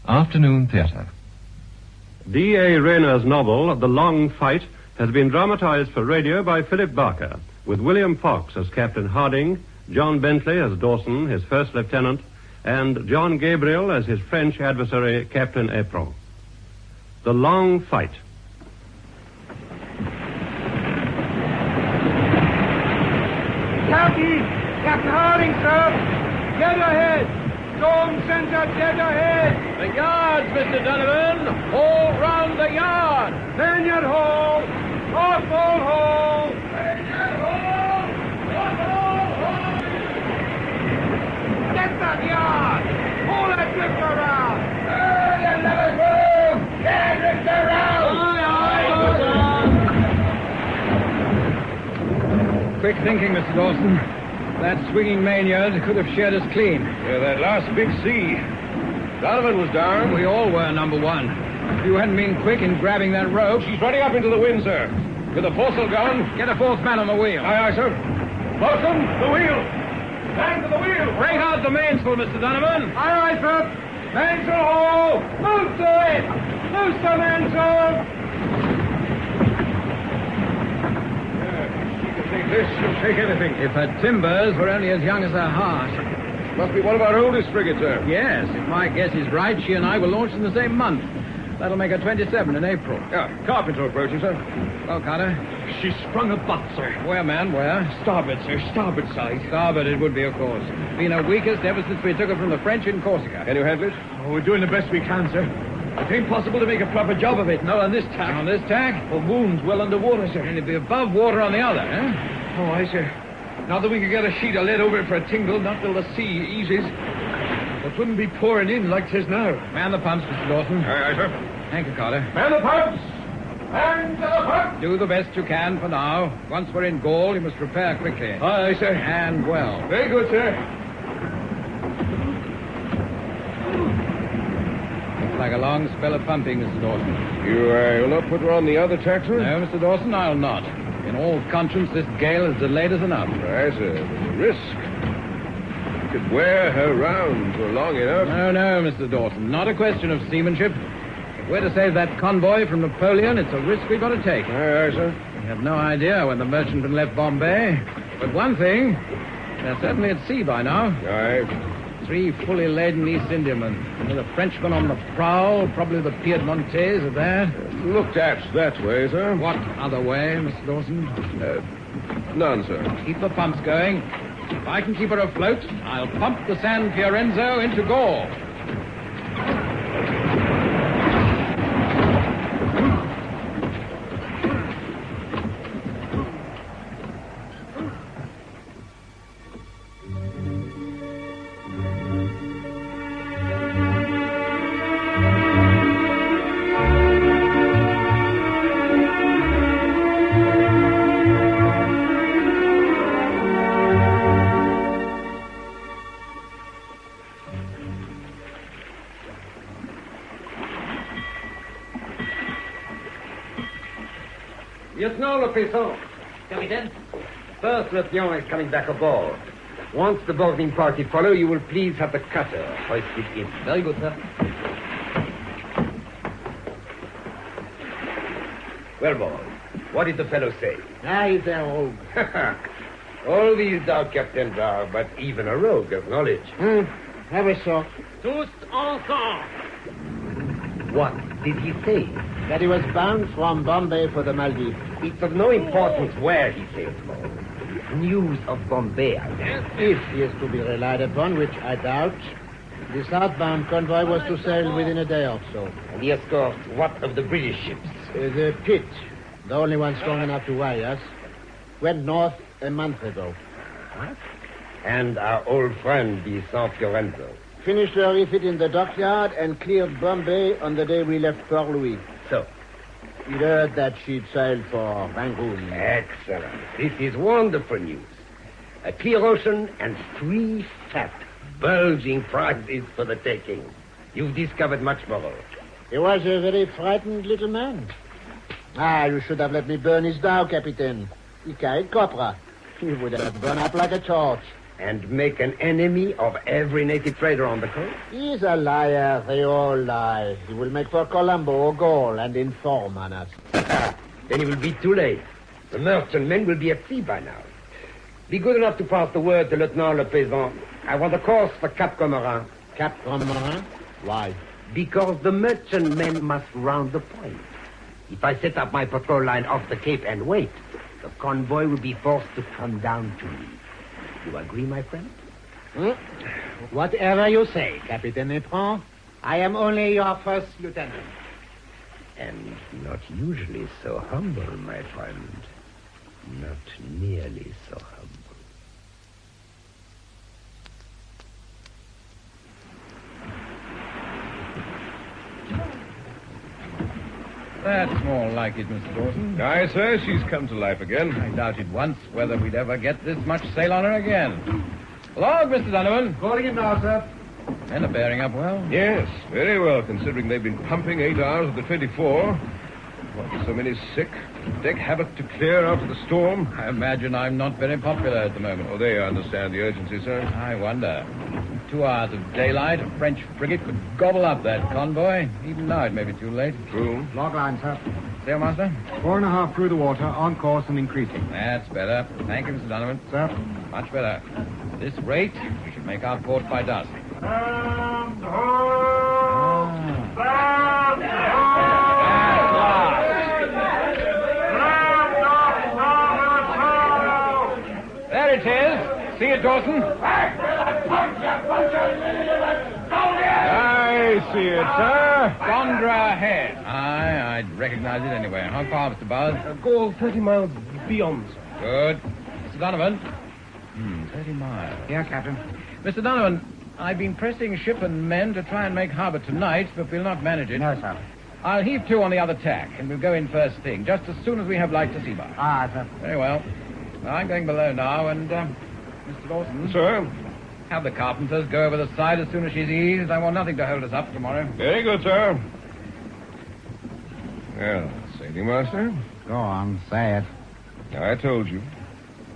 Afternoon Theatre. D.A. Rayner's novel, The Long Fight, has been dramatized for radio by Philip Barker, with William Fox as Captain Harding, John Bentley as Dawson, his first lieutenant, and John Gabriel as his French adversary, Captain Apron. The Long Fight. Captain Harding, sir. Dead ahead. Storm center, dead ahead. The yards, Mr. Donovan. All round the yard. Lanyard hole. North pole hole. Lanyard hole. North pole hole. Get that yard. Pull that drift around. You never move. Get drift around. Quick thinking, Mr. Dawson. That swinging mainyard could have shared us clean. Yeah, that last big sea. Donovan was down. We all were, number one. If you hadn't been quick in grabbing that rope... She's running up into the wind, sir. With the foresail gone. Get a fourth man on the wheel. Aye, sir. Welcome, the wheel. Stand to the wheel. Break out the mainsail, Mr. Donovan. Aye, sir. Mainsail hole. Move to it. Loose the mainsail. This should take anything. If her timbers were only as young as her heart. Must be one of our oldest frigates, sir. Yes, if my guess is right, she and I were launched in the same month. That'll make her 27 in April. Yeah, carpenter approaching, sir. Well, Carter? She's sprung a butt, sir. Where, man, where? Starboard, sir. Starboard side. Starboard it would be, of course. Been her weakest ever since we took her from the French in Corsica. Can you handle it? Oh, we're doing the best we can, sir. It ain't possible to make a proper job of it. Not on this tack. On this tack? The wound's well underwater, sir. And it'd be above water on the other, eh? Oh, aye, sir. Now that we could get a sheet of lead over it for a tingle, not till the sea eases. It wouldn't be pouring in like 'tis now. Man the pumps, Mr. Dawson. Aye, sir. Thank you, Carter. Man the pumps! Man to the pumps! Do the best you can for now. Once we're in Gaul, you must repair quickly. Aye, sir. And well. Very good, sir. Looks like a long spell of pumping, Mr. Dawson. You'll not put her on the other tack, sir? No, Mr. Dawson, I'll not. In all conscience, this gale has delayed us enough. Aye, sir. There's a risk. You could wear her round for long enough. No, Mr. Dawson. Not a question of seamanship. If we're to save that convoy from Napoleon, it's a risk we've got to take. Aye, sir. We have no idea when the merchantman left Bombay. But one thing, they're certainly at sea by now. Aye. 3 fully laden East Indiamen. With a Frenchman on the prow, probably the Piedmontese at that. Looked at that way, sir. What other way, Mr. Dawson? None, sir. Keep the pumps going. If I can keep her afloat, I'll pump the San Fiorenzo into Gaul. Lieutenant Lopezon. Captain? First Lieutenant is coming back aboard. Once the boarding party follow, you will please have the cutter hoisted in. Very good, sir. Well, boys, what did the fellow say? He's a rogue. All these dark captains are but even a rogue of knowledge. Very so. Tous ensemble! What did he say? That he was bound from Bombay for the Maldives. It's of no importance where he sails for. News of Bombay, I guess. If he is to be relied upon, which I doubt, the southbound convoy was to sail within a day or so. And the escort, what of the British ships? The Pitt, the only one strong enough to worry us, went north a month ago. What? And our old friend, the San Fiorenzo. Finished her refit in the dockyard and cleared Bombay on the day we left Port Louis. So? He'd heard that she'd sailed for Rangoon. Excellent. This is wonderful news. A clear ocean and 3 fat, bulging prizes for the taking. You've discovered much more. He was a very frightened little man. You should have let me burn his dhow, Captain. He carried copra. He would have burned up like a torch. and make an enemy of every native trader on the coast? He's a liar. They all lie. He will make for Colombo or Gaul and inform on us. Then it will be too late. The merchantmen will be at sea by now. Be good enough to pass the word to Lieutenant Le Paysan. I want a course for Cap Comorin. Cap Comorin? Why? Because the merchantmen must round the point. If I set up my patrol line off the Cape and wait, the convoy will be forced to come down to me. You agree, my friend? Whatever you say, Captain Epron. I am only your first lieutenant. And not usually so humble, my friend. Not nearly so humble. That's more like it, Mr. Dawson. Aye, sir, she's come to life again. I doubted once whether we'd ever get this much sail on her again. Log, Mr. Donovan. Calling him now, sir. Men are bearing up well. Yes, very well, considering they've been pumping 8 hours of the 24. What, so many sick? Deck havoc to clear after the storm? I imagine I'm not very popular at the moment. Oh, they understand the urgency, sir. I wonder. 2 hours of daylight, a French frigate could gobble up that convoy. Even now it may be too late. True. Log line, sir. Sailmaster? 4.5 through the water, on course and increasing. That's better. Thank you, Mr. Donovan. Sir? Much better. At this rate, we should make our port by dusk. There it is. See it, Dawson? I see it, sir. Gondra ahead. Aye, I'd recognize it anyway. How far, Mr. Bowers? Go 30 miles beyond, sir. Good. Mr. Donovan? 30 miles. Here, Captain. Mr. Donovan, I've been pressing ship and men to try and make harbor tonight, but we'll not manage it. No, sir. I'll heave to on the other tack, and we'll go in first thing, just as soon as we have light to see by. Ah, sir. Very well. I'm going below now, and, Mr. Dawson? Sir? Have the carpenters go over the side as soon as she's eased. I want nothing to hold us up tomorrow. Very good, sir. Well, sailing master, Go on, say it. I told you.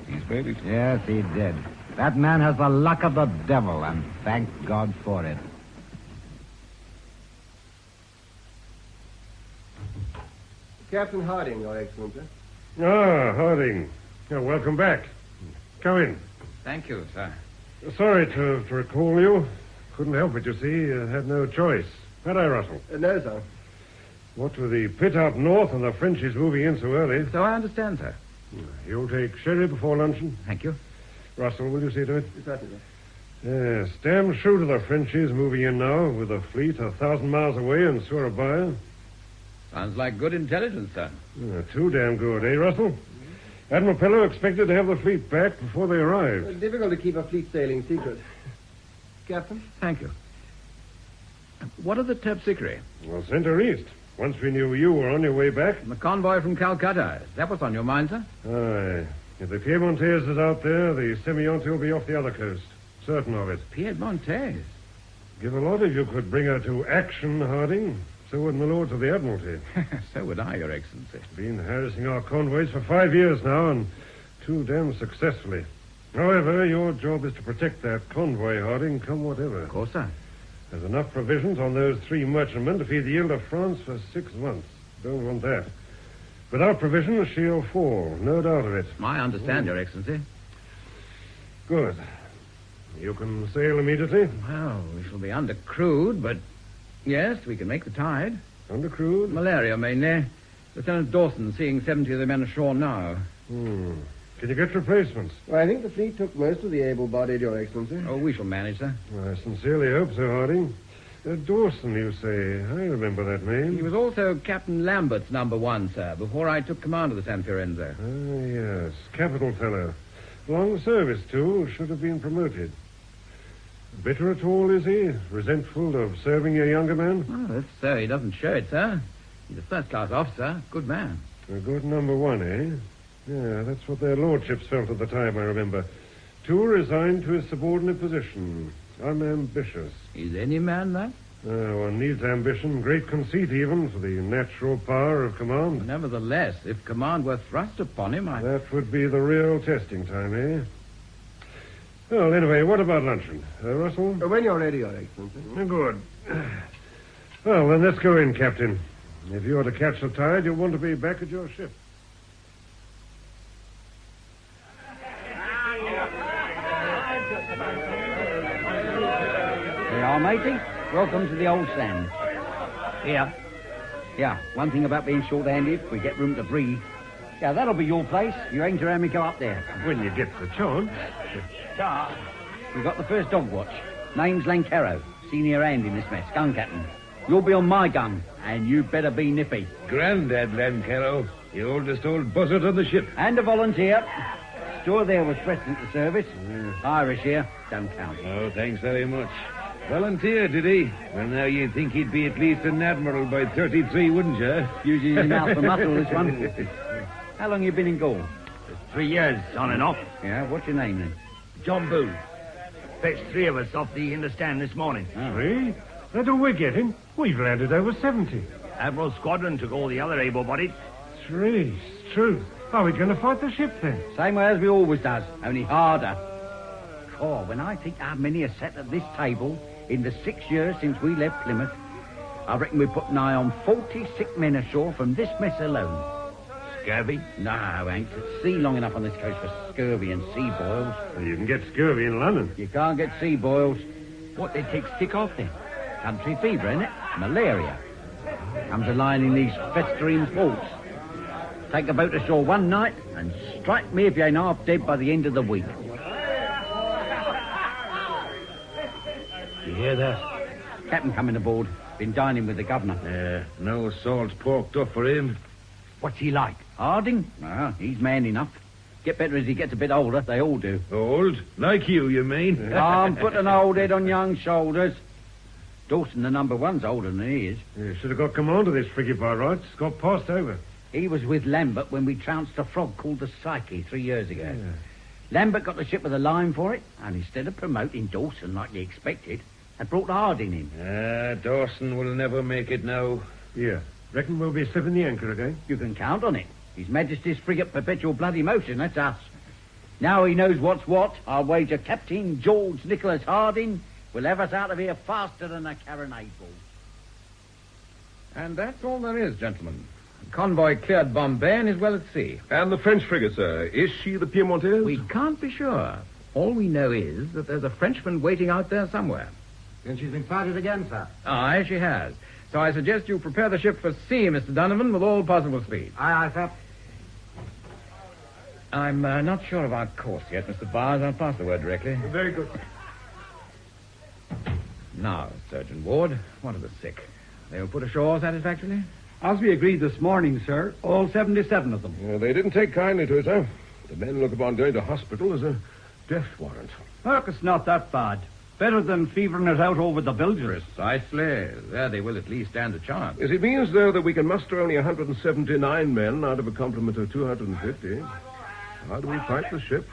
He's made it. Yes, he did. That man has the luck of the devil, and thank God for it. Captain Harding, Your Excellency. Ah, Harding. Welcome back. Come in. Thank you, sir. Sorry to recall you. Couldn't help it, you see. Had no choice. Had I, Russell? No, sir. What with the pit up north and the Frenchies moving in so early. So I understand, sir. You'll take sherry before luncheon. Thank you. Russell, will you see to it? Certainly. Yes, damn shrewd of the Frenchies moving in now with a fleet 1,000 miles away in Surabaya. Sounds like good intelligence, sir. Too damn good, eh, Russell? Admiral Pillow expected to have the fleet back before they arrived. Difficult to keep a fleet sailing secret. Captain? Thank you. What of the Terpsichore? Well, sent her east. Once we knew you were on your way back. The convoy from Calcutta. That was on your mind, sir? Aye. If the Piemontese is out there, the Semionte will be off the other coast. Certain of it. Piedmontese. Give a lot if you could bring her to action, Harding. So would my lords of the Admiralty. So would I, Your Excellency. Been harassing our convoys for 5 years now, and too damn successfully. However, your job is to protect that convoy, Harding, come whatever. Of course, sir. There's enough provisions on those 3 merchantmen to feed the Ile de France for 6 months. Don't want that. Without provisions, she'll fall. No doubt of it. I understand, Your Excellency. Good. You can sail immediately? Well, we shall be undercrewed, but yes, we can make the tide. Undercrewed? Malaria, mainly. Lieutenant Dawson seeing 70 of the men ashore now. Can you get replacements? Well, I think the fleet took most of the able-bodied, Your Excellency. Oh, we shall manage, sir. I sincerely hope so, Harding. Dawson, you say. I remember that name. He was also Captain Lambert's number 1, sir, before I took command of the San Fiorenzo. Ah, yes. Capital fellow. Long service, too. Should have been promoted. Bitter at all, is he? Resentful of serving a younger man? Oh, if so, he doesn't show it, sir. He's a first-class officer. Good man. A good number 1, eh? Yeah, that's what their lordships felt at the time, I remember. Too resigned to his subordinate position. Unambitious. Is any man that? One needs ambition, great conceit even, for the natural power of command. Nevertheless, if command were thrust upon him, That would be the real testing time, eh? Well, anyway, what about luncheon? Russell? When you're ready, Your Excellency. Good. Well, then let's go in, Captain. If you are to catch the tide, you'll want to be back at your ship. There you are, matey. Welcome to the old stand. Here. Yeah, one thing about being short-handed, we get room to breathe. Yeah, that'll be your place. You ain't to have me go up there. When you get the chance. We got the first dog watch. Name's Lancaro, senior hand in this mess, gun captain. You'll be on my gun, and you better be nippy. Grandad Lancaro, the oldest old buzzard on the ship. And a volunteer. Steward there was present at the service. Irish here, don't count. Oh, thanks very much. Volunteer, did he? Well, now you'd think he'd be at least an admiral by 33, wouldn't you? Using his mouth for muscle, this one. How long you been in Gaul? 3 years, on and off. Yeah, what's your name then? John Boyle. Fetched 3 of us off the understand this morning. Three? That's all we're getting. We've landed over 70. Admiral Squadron took all the other able-bodied. 3, true. Are we going to fight the ship then? Same way as we always does, only harder. Oh, when I think how many are sat at this table in the 6 years since we left Plymouth, I reckon we put nigh on 40 sick men ashore from this mess alone. Scurvy? No, ain't at sea long enough on this coast for scurvy and sea boils. Well, you can get scurvy in London. You can't get sea boils. What, they take sick off then? Country fever, innit? Malaria. Comes a-lying in these festering ports. Take a boat ashore one night and strike me if you ain't half dead by the end of the week. You hear that? Captain coming aboard. Been dining with the governor. No salt porked up for him. What's he like? Harding? He's man enough. Get better as he gets a bit older. They all do. Old? Like you mean? Put an old head on young shoulders. Dawson, the number one's older than he is. You should have got command of this frigate by rights. Got passed over. He was with Lambert when we trounced a frog called the Psyche 3 years ago. Yeah. Lambert got the ship with a line for it, and instead of promoting Dawson like he expected, had brought Harding in. Dawson will never make it now. Yeah. Reckon we'll be slipping the anchor again? You can count on it. His Majesty's frigate Perpetual Bloody Motion, that's us. Now he knows what's what, I'll wager Captain George Nicholas Harding will have us out of here faster than a carronade ball. And that's all there is, gentlemen. The convoy cleared Bombay and is well at sea. And the French frigate, sir, is she the Piemontaise? We can't be sure. All we know is that there's a Frenchman waiting out there somewhere. Then she's been sighted again, sir. Aye, she has. So I suggest you prepare the ship for sea, Mr. Donovan, with all possible speed. Aye, sir. I'm not sure of our course yet, Mr. Bars. I'll pass the word directly. Very good. Now, Surgeon Ward, what are the sick? They were put ashore satisfactorily? As we agreed this morning, sir, all 77 of them. They didn't take kindly to it, sir. The men look upon going to hospital as a death warrant. Look, it's not that bad. Better than fevering it out over the bilges. Precisely. There they will at least stand a chance. Yes, it means, though, that we can muster only 179 men out of a complement of 250. How do we fight the ship?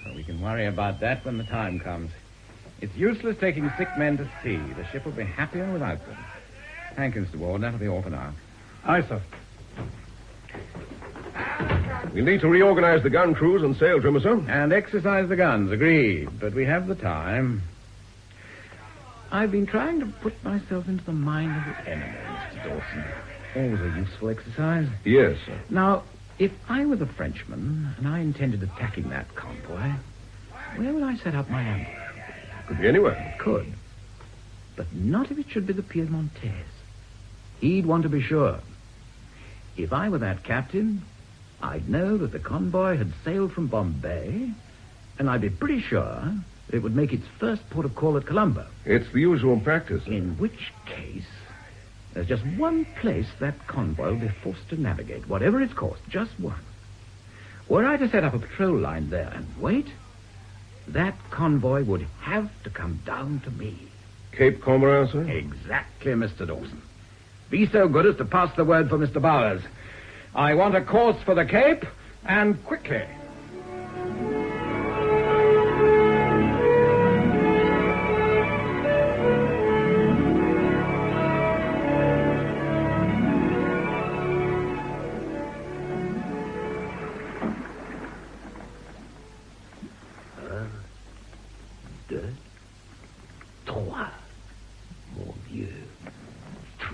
So we can worry about that when the time comes. It's useless taking sick men to sea. The ship will be happier without them. Hankins to Ward, that'll be all for now. Aye, sir. We need to reorganize the gun crews and sail trimmer, sir. And exercise the guns, agreed. But we have the time. I've been trying to put myself into the mind of the enemy, Mr. Dawson. Always a useful exercise. Yes, sir. Now, if I were the Frenchman and I intended attacking that convoy, where would I set up my ambush? Could be anywhere. Could. But not if it should be the Piemontaise. He'd want to be sure. If I were that captain, I'd know that the convoy had sailed from Bombay, and I'd be pretty sure that it would make its first port of call at Colombo. It's the usual practice, sir. In which case, there's just one place that convoy will be forced to navigate, whatever its course, just one. Were I to set up a patrol line there and wait, that convoy would have to come down to me. Cape Comorin, sir? Exactly, Mr. Dawson. Be so good as to pass the word for Mr. Bowers. I want a course for the Cape, and quickly.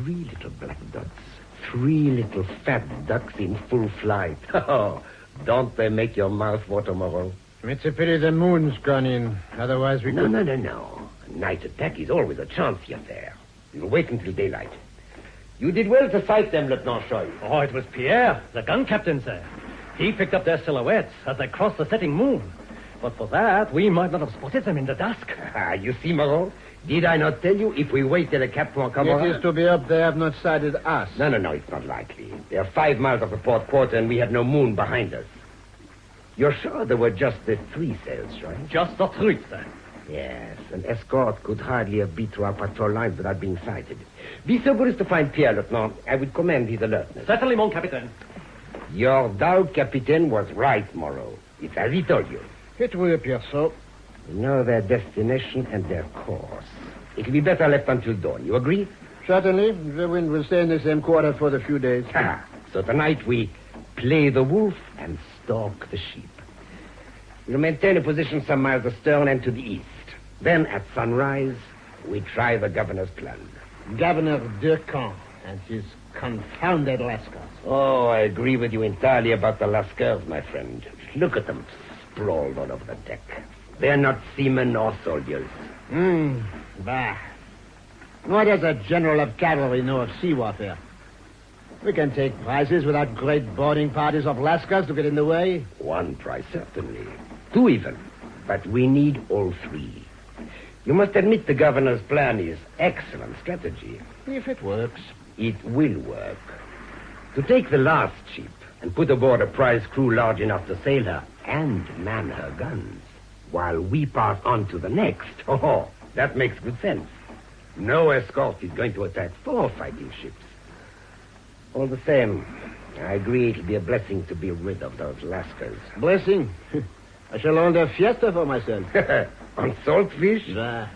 3 little black dots. 3 little fat ducks in full flight. Oh, don't they make your mouth water, Moreau? It's a pity the moon's gone in. Otherwise we could... No. A night attack is always a chancy affair. We'll wait until daylight. You did well to sight them, Lieutenant Choy. Oh, it was Pierre, the gun captain, sir. He picked up their silhouettes as they crossed the setting moon. But for that, we might not have spotted them in the dusk. You see, Moreau? Did I not tell you if we wait till the captain come over? It is to be up they have not sighted us. No, it's not likely. They are 5 miles off the port quarter and we have no moon behind us. You're sure there were just the 3 sails, right? Just the 3, sir. Yes, an escort could hardly have beat through our patrol lines without being sighted. Be so good as to find Pierre, Lieutenant. I would commend his alertness. Certainly, mon capitaine. Your doubt, Captain, was right, Moreau. It's as he told you. It will appear so. We know their destination and their course. It'll be better left until dawn. You agree? Certainly. The wind will stay in the same quarter for the few days. So tonight we play the wolf and stalk the sheep. We'll maintain a position some miles astern and to the east. Then, at sunrise, we try the governor's plan. Governor Decamp and his confounded Lascars. Oh, I agree with you entirely about the Lascars, my friend. Look at them, sprawled all over the deck. They're not seamen or soldiers. Bah. What does a general of cavalry know of sea warfare? We can take prizes without great boarding parties of Lascars to get in the way. 1 prize, certainly. 2 even. But we need all 3. You must admit the governor's plan is excellent strategy. If it works. It will work. To take the last ship and put aboard a prize crew large enough to sail her and man her guns, while we pass on to the next. Oh, that makes good sense. No escort is going to attack 4 fighting ships. All the same, I agree it'll be a blessing to be rid of those Lascars. Blessing? I shall own a fiesta for myself. On saltfish? Bah.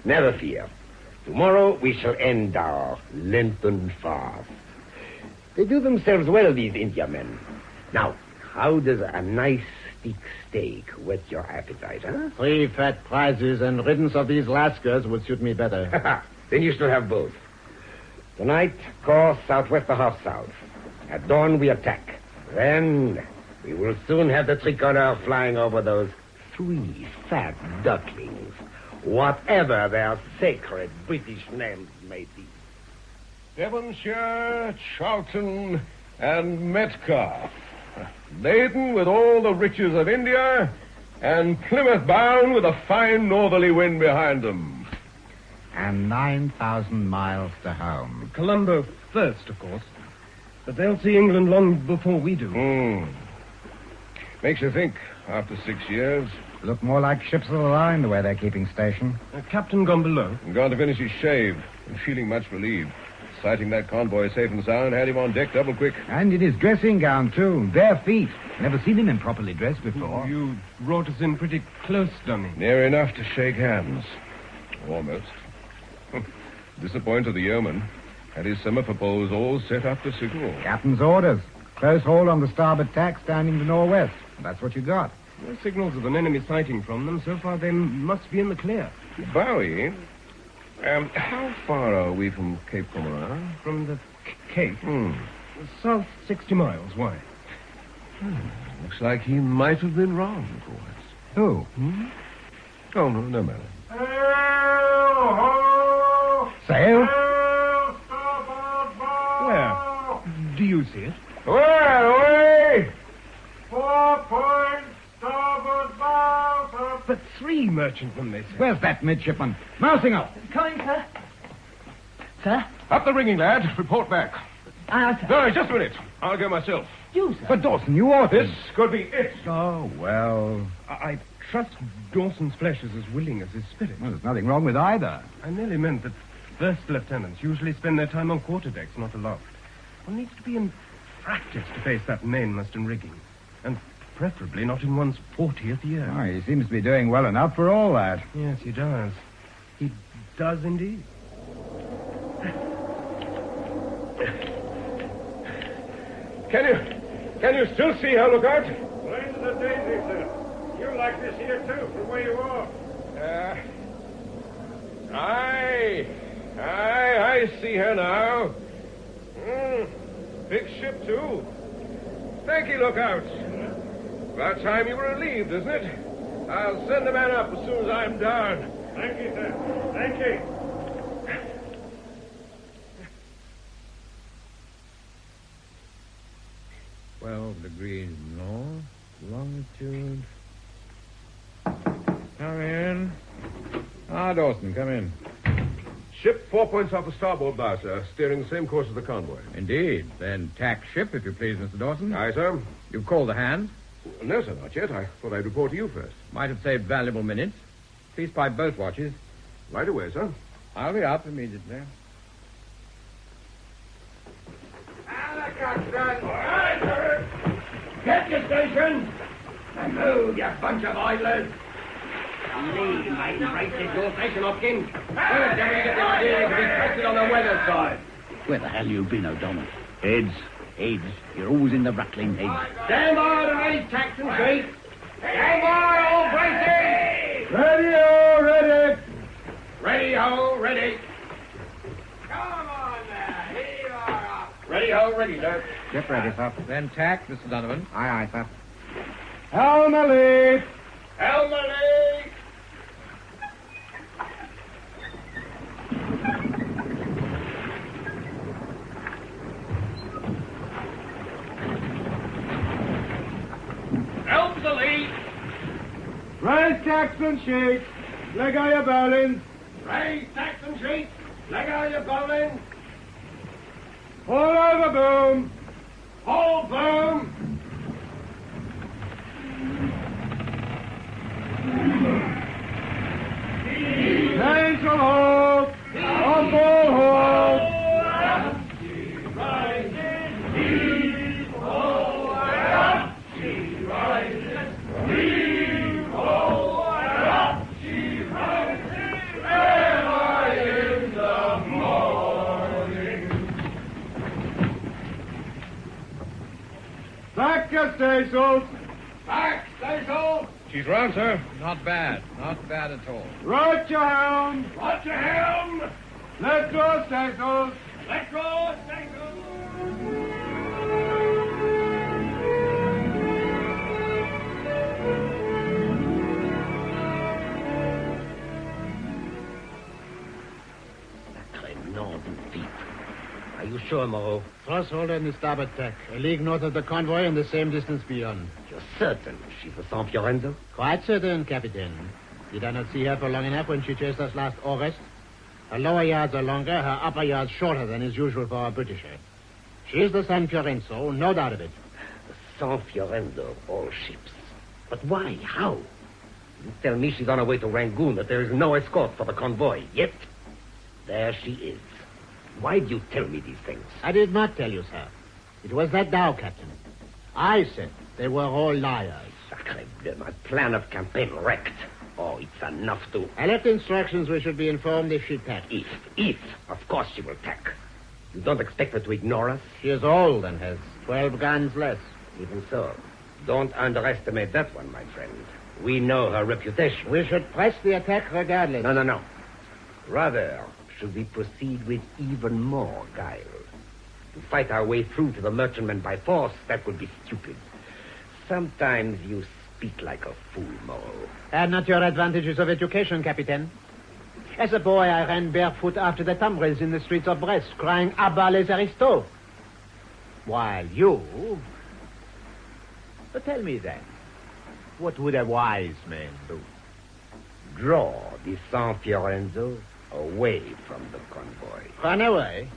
Never fear. Tomorrow we shall end our Lenten fast. They do themselves well, these Indiamen. Now, how does a nice thick steak whet your appetite, huh? 3 fat prizes and riddance of these Lascars would suit me better. Then you shall have both. Tonight, course southwest to half south. At dawn, we attack. Then we will soon have the tricolor flying over those 3 fat ducklings, whatever their sacred British names may be. Devonshire, Charlton, and Metcalfe, laden with all the riches of India, and Plymouth bound with a fine northerly wind behind them. And 9,000 miles to home. Colombo first, of course. But they'll see England long before we do. Makes you think, after 6 years. Look more like ships of the line the way they're keeping station. Captain gone below. Gone to finish his shave, and feeling much relieved. Sighting that convoy safe and sound, had him on deck double quick. And in his dressing gown, too. Bare feet. Never seen him improperly dressed before. You brought us in pretty close, dummy. Near enough to shake hands. Almost. Disappointed the yeoman. Had his semaphore all set up to signal. Captain's orders. Close hold on the starboard tack, standing to northwest. That's what you got. No signals of an enemy sighting from them. So far, they must be in the clear. Bowie, how far are we from Cape Comorin? From the Cape? South 60 miles. Why? Looks like he might have been wrong for us. Who? Oh, no matter. Sail? Where? Do you see it? Away! 4 points, starboard bow, sir. But 3 merchantmen, they say. Where's that midshipman? Mousing up. Coming, sir. Sir? Up the rigging, lad. Report back. Aye, sir. No, just a minute. I'll go myself. You, sir. But Dawson, you ought to. This could be it. Oh, well. I trust Dawson's flesh is as willing as his spirit. Well, there's nothing wrong with either. I merely meant that first lieutenants usually spend their time on quarterdecks, not aloft. One needs to be in practice to face that mainmast and rigging. And preferably not in one's 40th year. Oh, he seems to be doing well enough for all that. Yes, he does. He does indeed. Can you still see her, Lookout? Plain as a daisy, sir. You like this here, too, from where you are. I see her now. Big ship, too. Thank you, lookouts. About time you were relieved, isn't it? I'll send the man up as soon as I'm down. Thank you, sir. Thank you. 12 degrees north, longitude. Come in. Dawson, come in. Ship 4 points off the starboard bow, sir. Steering the same course as the convoy. Indeed. Then tack ship, if you please, Mr. Dawson. Aye, sir. You've called the hand. No, sir, not yet. I thought I'd report to you first. Might have saved valuable minutes. Please pipe both watches. Right away, sir. I'll be up immediately. Get your station! And move, you bunch of idlers! Leave my gracious your station, Hopkins. Where the devil you get the idea they could be posted on the weather side? Where the hell you been, O'Donnell? Heads. You're always in the rattling heads. Stand by to raise tacks and sheets. Stand by, all braces! Ready-o, ready. Ready-ho, ready. Come on there, heave her up. Ready-ho, ready, sir. Ship ready, sir. Then tack, Mr. Donovan. Aye, aye, sir. Helm a lead. Helm a lead. Helm's a lead. Raise tacks and sheets. Leg out your bowlings. Raise tacks and sheets. Leg out your bowling. Pull over boom. Hold boom. Mainsail hold. On board hold. Back your staysails. Back, staysail. She's round, sir. Not bad. Not bad at all. Right your helm. Watch your helm. Let go staysails. Let go, staysail. Northern feet. Are you sure, Moreau? Cross holder in the starboard tack. A league north of the convoy and the same distance beyond. You're certain she's the San Fiorenzo? Quite certain, Captain. Did I not see her for long enough when she chased us last August? Her lower yards are longer, her upper yards shorter than is usual for a Britisher. She's the San Fiorenzo, no doubt of it. The San Fiorenzo of all ships. But why? How? You tell me she's on her way to Rangoon, that there is no escort for the convoy. Yet, there she is. Why do you tell me these things? I did not tell you, sir. It was that Dow, Captain. I said they were all liars. Sacre bleu, my plan of campaign wrecked. Oh, it's enough to... I left instructions we should be informed if she tacked. If. Of course she will tack. You don't expect her to ignore us? She is old and has 12 guns less. Even so. Don't underestimate that one, my friend. We know her reputation. We should press the attack regardless. No. Rather, should we proceed with even more guile? To fight our way through to the merchantman by force, that would be stupid. Sometimes you speak like a fool, Moreau. Are not your advantages of education, Captain? As a boy, I ran barefoot after the tumbrils in the streets of Brest, crying, "Abba les aristos!" While you... But tell me then, what would a wise man do? Draw the San Fiorenzo away from the convoy. Run away?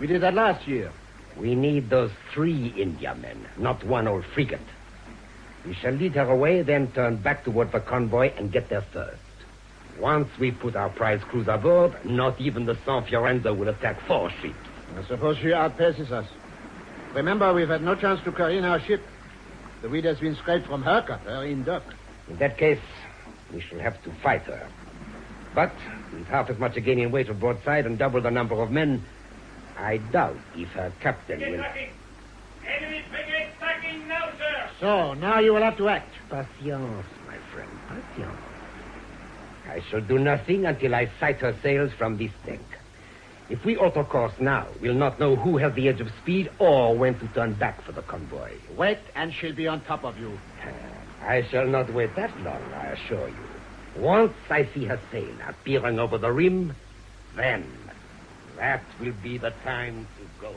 We did that last year. We need those 3 Indiamen, not one old frigate. We shall lead her away, then turn back toward the convoy and get there first. Once we put our prize crews aboard, not even the San Fiorenzo will attack 4 ships. I suppose she outpaces us. Remember, we've had no chance to careen our ship. The weed has been scraped from her cutter in dock. In that case, we shall have to fight her. But with half as much again in weight of broadside and double the number of men, I doubt if her captain will... Enemy frigate tacking now, sir. So, now you will have to act. Patience, my friend, patience. I shall do nothing until I sight her sails from this deck. If we autocourse now, we'll not know who has the edge of speed or when to turn back for the convoy. Wait, and she'll be on top of you. I shall not wait that long, I assure you. Once I see her sail appearing over the rim, then that will be the time to go.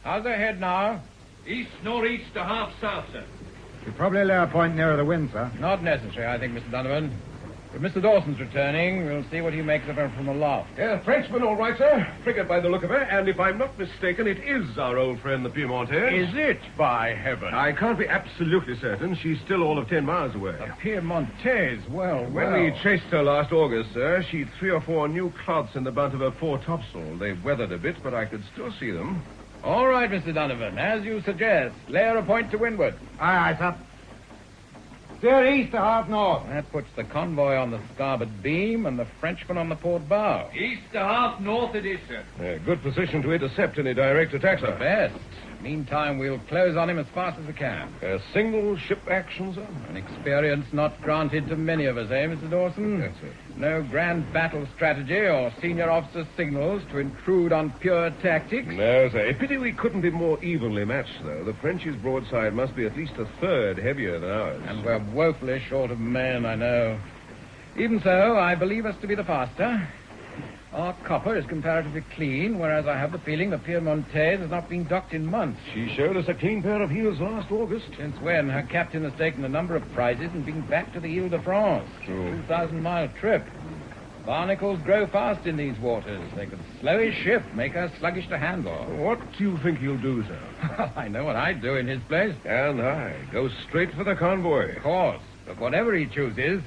How's her head now? East-northeast to half south, sir. You probably lay a point nearer the wind, sir. Not necessary, I think, Mr. Donovan. If Mr. Dawson's returning, we'll see what he makes of her from aloft. Yeah, Frenchman, all right, sir. Frigate by the look of her, and if I'm not mistaken, it is our old friend, the Piemontese. Is it, by heaven? I can't be absolutely certain. She's still all of 10 miles away. The Piemontese, well. When we chased her last August, sir, she'd 3 or 4 new clots in the bunt of her fore topsail. They've weathered a bit, but I could still see them. All right, Mr. Donovan, as you suggest. Lay her a point to windward. Aye, sir. Steer east to half north. That puts the convoy on the starboard beam and the Frenchman on the port bow. East to half north it is, sir. Good position to intercept any direct attack, The sir. best. Meantime, we'll close on him as fast as we can. A single ship action, sir? An experience not granted to many of us, eh, Mr. Dawson? Yes, sir. No grand battle strategy or senior officer signals to intrude on pure tactics. No, sir. A pity we couldn't be more evenly matched, though. The French's broadside must be at least a third heavier than ours. And we're woefully short of men, I know. Even so, I believe us to be the faster. Our copper is comparatively clean, whereas I have the feeling the Piemontese has not been docked in months. She showed us a clean pair of heels last August. Since when? Her captain has taken a number of prizes and been back to the Ile-de-France. True. 2,000-mile trip. Barnacles grow fast in these waters. They could slow his ship, make her sluggish to handle. What do you think he'll do, sir? I know what I'd do in his place. And I go straight for the convoy. Of course. But whatever he chooses,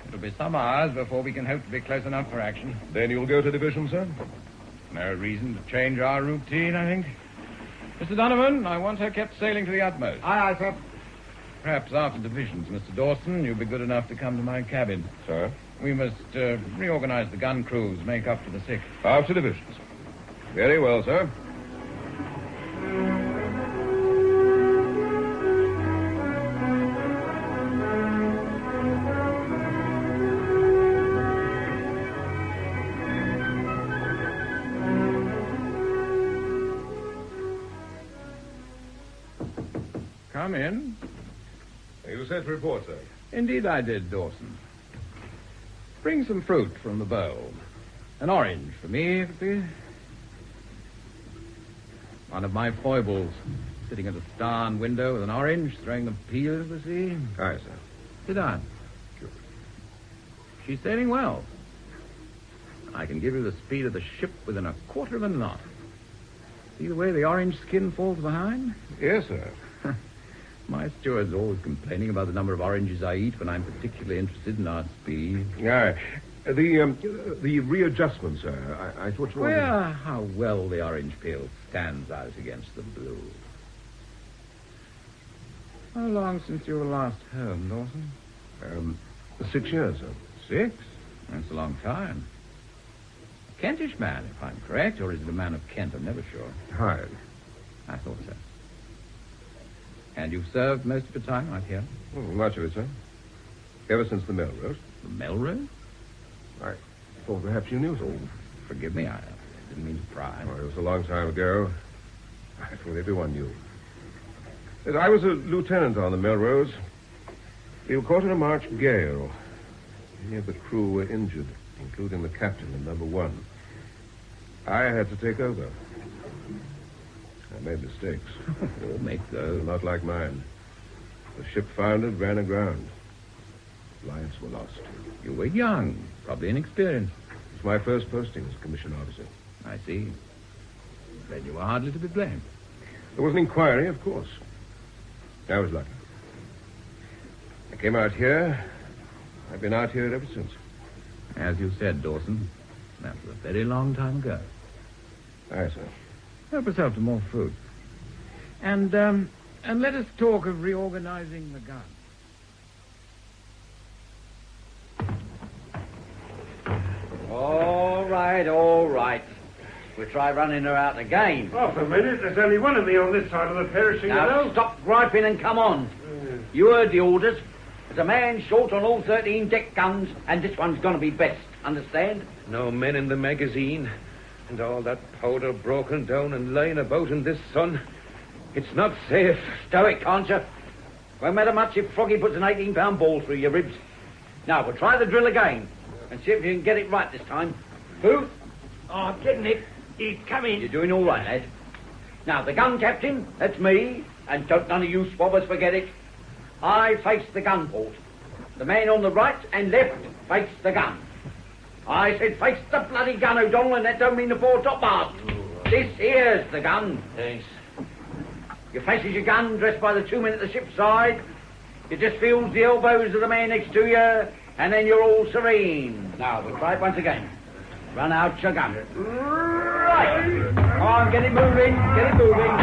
it'll be some hours before we can hope to be close enough for action. Then you'll go to division, sir? No reason to change our routine, I think. Mr. Donovan, I want her kept sailing to the utmost. Aye, sir. Perhaps after divisions, Mr. Dawson, you'll be good enough to come to my cabin. Sir? We must reorganize the gun crews, make up for the sick. After divisions. Very well, sir. Come in. You said to report, sir. Indeed I did, Dawson. Bring some fruit from the bowl. An orange for me, if it please. One of my foibles, sitting at a starn window with an orange, throwing the peel into the sea. Aye, sir. Sit down. She's sailing well. I can give you the speed of the ship within a quarter of a knot. See the way the orange skin falls behind? Yes, sir. My steward's always complaining about the number of oranges I eat when I'm particularly interested in our speed. Aye. The readjustment, sir. I thought you wanted... Well, how well the orange peel stands out against the blue. How long since you were last home, Dawson? 6 years, sir. 6? That's a long time. A Kentish man, if I'm correct, or is it a man of Kent? I'm never sure. Hired. I thought so. And you've served most of your time out here? Oh, much of it, sir. Ever since the Melrose. The Melrose? I thought perhaps you knew so. Forgive me, I didn't mean to pry. Oh, it was a long time ago. I thought everyone knew. Yes, I was a lieutenant on the Melrose. We were caught in a March gale. Many of the crew were injured, including the captain and number 1. I had to take over. I made mistakes. All make those. Not like mine. The ship foundered, ran aground. Lives were lost. You were young, probably inexperienced. It was my first posting as commissioned officer. I see. Then you were hardly to be blamed. There was an inquiry, of course. I was lucky. I came out here. I've been out here ever since. As you said, Dawson, that was a very long time ago. Aye, sir. Help yourself to more fruit. And let us talk of reorganizing the gun. All right. We'll try running her out again. Half a minute. There's only one of me on this side of the perishing, Now, stop griping and come on. You heard the orders. There's a man short on all 13 deck guns, and this one's going to be best. Understand? No men in the magazine. And all that powder broken down and lying about in this sun. It's not safe. Stow it, can't you? Won't matter much if Froggy puts an 18-pound ball through your ribs. Now, we'll try the drill again and see if you can get it right this time. Booth? Oh, I'm getting it. He's coming. You're doing all right, lad. Now, the gun captain, that's me, and don't none of you swabbers forget it. I face the gun port. The man on the right and left face the gun. I said face the bloody gun, O'Donnell, and that don't mean the fore top mast. This here's the gun. Thanks. You faces your gun, dressed by the 2 men at the ship's side. You just feels the elbows of the man next to you, and then you're all serene. Now, we'll try it once again. Run out your gun. Right. Come on, get it moving. Get it moving.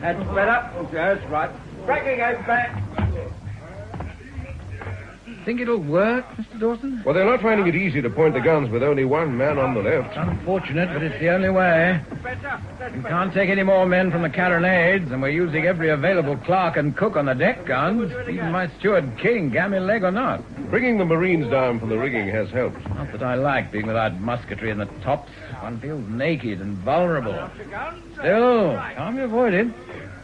That's better. That's right. Break again, back. Think it'll work, Mr. Dawson? Well, they're not finding it easy to point the guns with only one man on the left. Unfortunate, but it's the only way. We can't take any more men from the carronades, and we're using every available clerk and cook on the deck guns. Even my steward King, gammy leg or not. Bringing the Marines down from the rigging has helped. Not that I like being without musketry in the tops. One feels naked and vulnerable. Still, can't be avoided.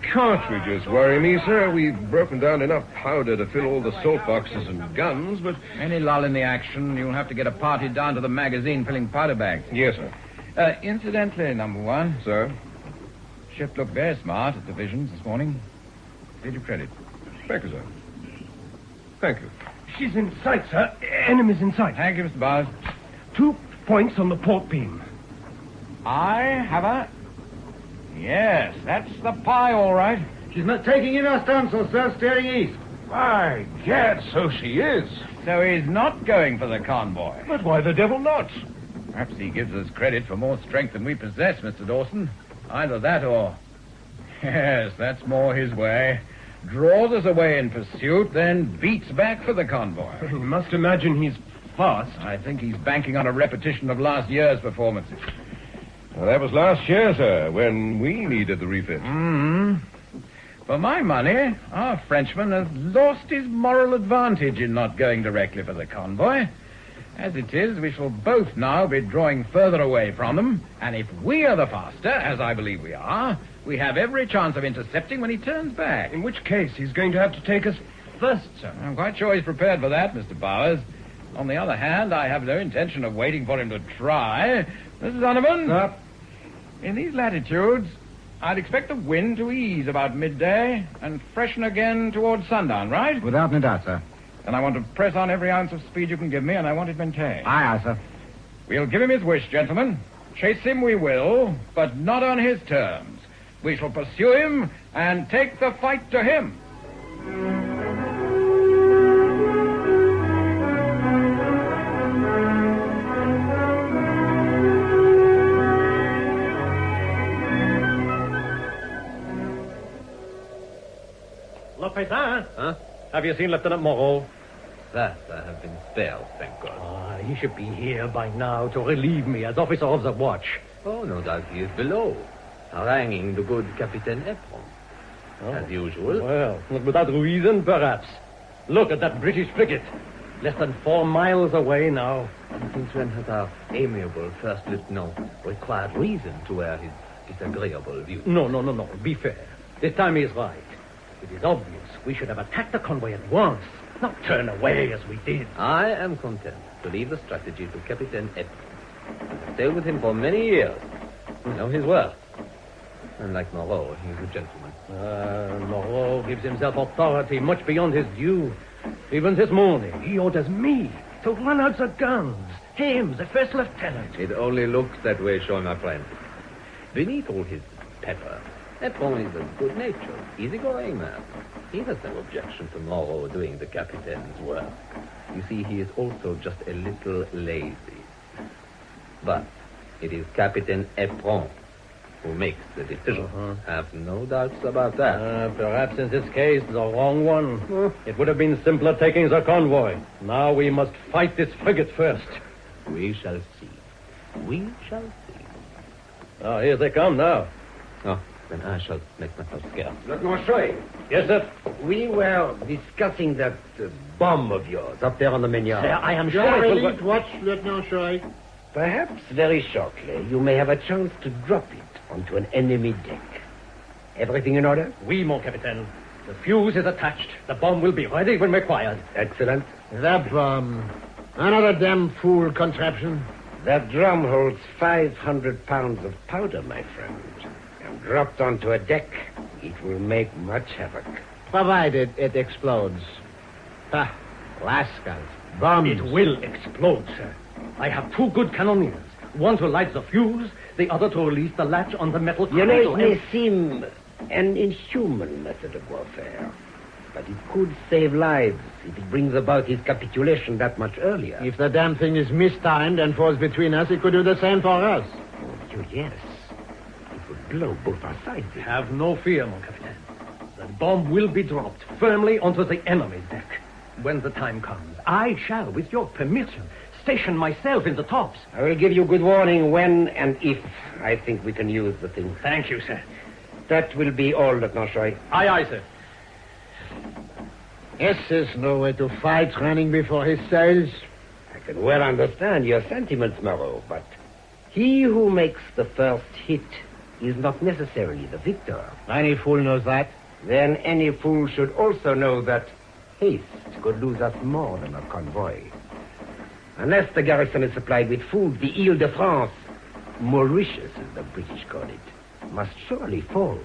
Can't we just worry me, sir? We've broken down enough powder to fill all the salt boxes and guns, but... Any lull in the action, you'll have to get a party down to the magazine filling powder bags. Yes, sir. Incidentally, number one, Sir? ship looked very smart at the visions this morning. Did you credit? Thank you, sir. Thank you. She's in sight, sir. Enemy's in sight. Thank you, Mr. Bowers. 2 points on the port beam. I have a... Yes, that's the pie, all right. She's not taking in our stunsail, sir, steering east. By gad, so she is. So he's not going for the convoy. But why the devil not? Perhaps he gives us credit for more strength than we possess, Mr. Dawson. Either that or... Yes, that's more his way. Draws us away in pursuit, then beats back for the convoy. You must imagine he's fast. I think he's banking on a repetition of last year's performances. Well, that was last year, sir, when we needed the refit. For my money, our Frenchman has lost his moral advantage in not going directly for the convoy. As it is, we shall both now be drawing further away from them, and if we are the faster, as I believe we are, we have every chance of intercepting when he turns back. In which case, he's going to have to take us first, sir. I'm quite sure he's prepared for that, Mr. Bowers. On the other hand, I have no intention of waiting for him to try. Mrs. Donovan? Sir? In these latitudes, I'd expect the wind to ease about midday and freshen again towards sundown, right? Without any doubt, sir. Then I want to press on every ounce of speed you can give me, and I want it maintained. Aye, sir. We'll give him his wish, gentlemen. Chase him we will, but not on his terms. We shall pursue him and take the fight to him. Huh? Have you seen Lieutenant Moreau? That I have been spared, thank God. He should be here by now to relieve me as officer of the watch. Oh, no doubt he is below, haranguing the good Captain Epron. As usual. Well, not without reason, perhaps. Look at that British frigate. Less than 4 miles away now. And since when has our amiable first lieutenant required reason to wear his disagreeable views? No. Be fair. This time he is right. It is obvious we should have attacked the convoy at once, not turn away as we did. I am content to leave the strategy to Captain Epron. I have sailed with him for many years. I know his worth. Unlike Moreau, he is a gentleman. Moreau gives himself authority much beyond his due. Even this morning, he orders me to run out the guns. Him, the first lieutenant. It only looks that way, Sean, my friend. Beneath all his pepper, Epron is a good-natured, easygoing man. He has no objection to Moreau doing the captain's work. You see, he is also just a little lazy. But it is Captain Epron who makes the decision. Have no doubts about that. Perhaps in this case, the wrong one. It would have been simpler taking the convoy. Now we must fight this frigate first. We shall see. We shall see. Here they come now. Oh, Then I shall make myself scarce. Lieutenant Shoy. Yes, sir. We were discussing that bomb of yours up there on the Mignard. Sir, I am You sure are it will relieved watch, Lieutenant Shoy. Perhaps very shortly you may have a chance to drop it onto an enemy deck. Everything in order? Oui, mon capitaine. The fuse is attached. The bomb will be ready when required. Excellent. That bomb. Another damn fool contraption. That drum holds 500 pounds of powder, my friend. And dropped onto a deck, it will make much havoc. Provided it explodes. Ah, rascals. Bombs. It will explode, sir. I have 2 good cannoneers. One to light the fuse, the other to release the latch on the metal You know, cradle. it may seem an inhuman method of warfare, but it could save lives if it brings about his capitulation that much earlier. If the damn thing is mistimed and falls between us, it could do the same for us. Oh, yes. It would blow both our sides. Have no fear, mon capitaine. The bomb will be dropped firmly onto the enemy's deck. When the time comes, I shall, with your permission, station myself in the tops. I will give you good warning when and if I think we can use the thing. Thank you, sir. That will be all, Lieutenant Shoy. Aye, aye, sir. Yes, there's no way to fight running before his sails. I can well understand your sentiments, Moreau, but he who makes the first hit is not necessarily the victor. Any fool knows that. Then any fool should also know that haste could lose us more than a convoy. Unless the garrison is supplied with food, the Ile-de-France, Mauritius as the British call it, must surely fall.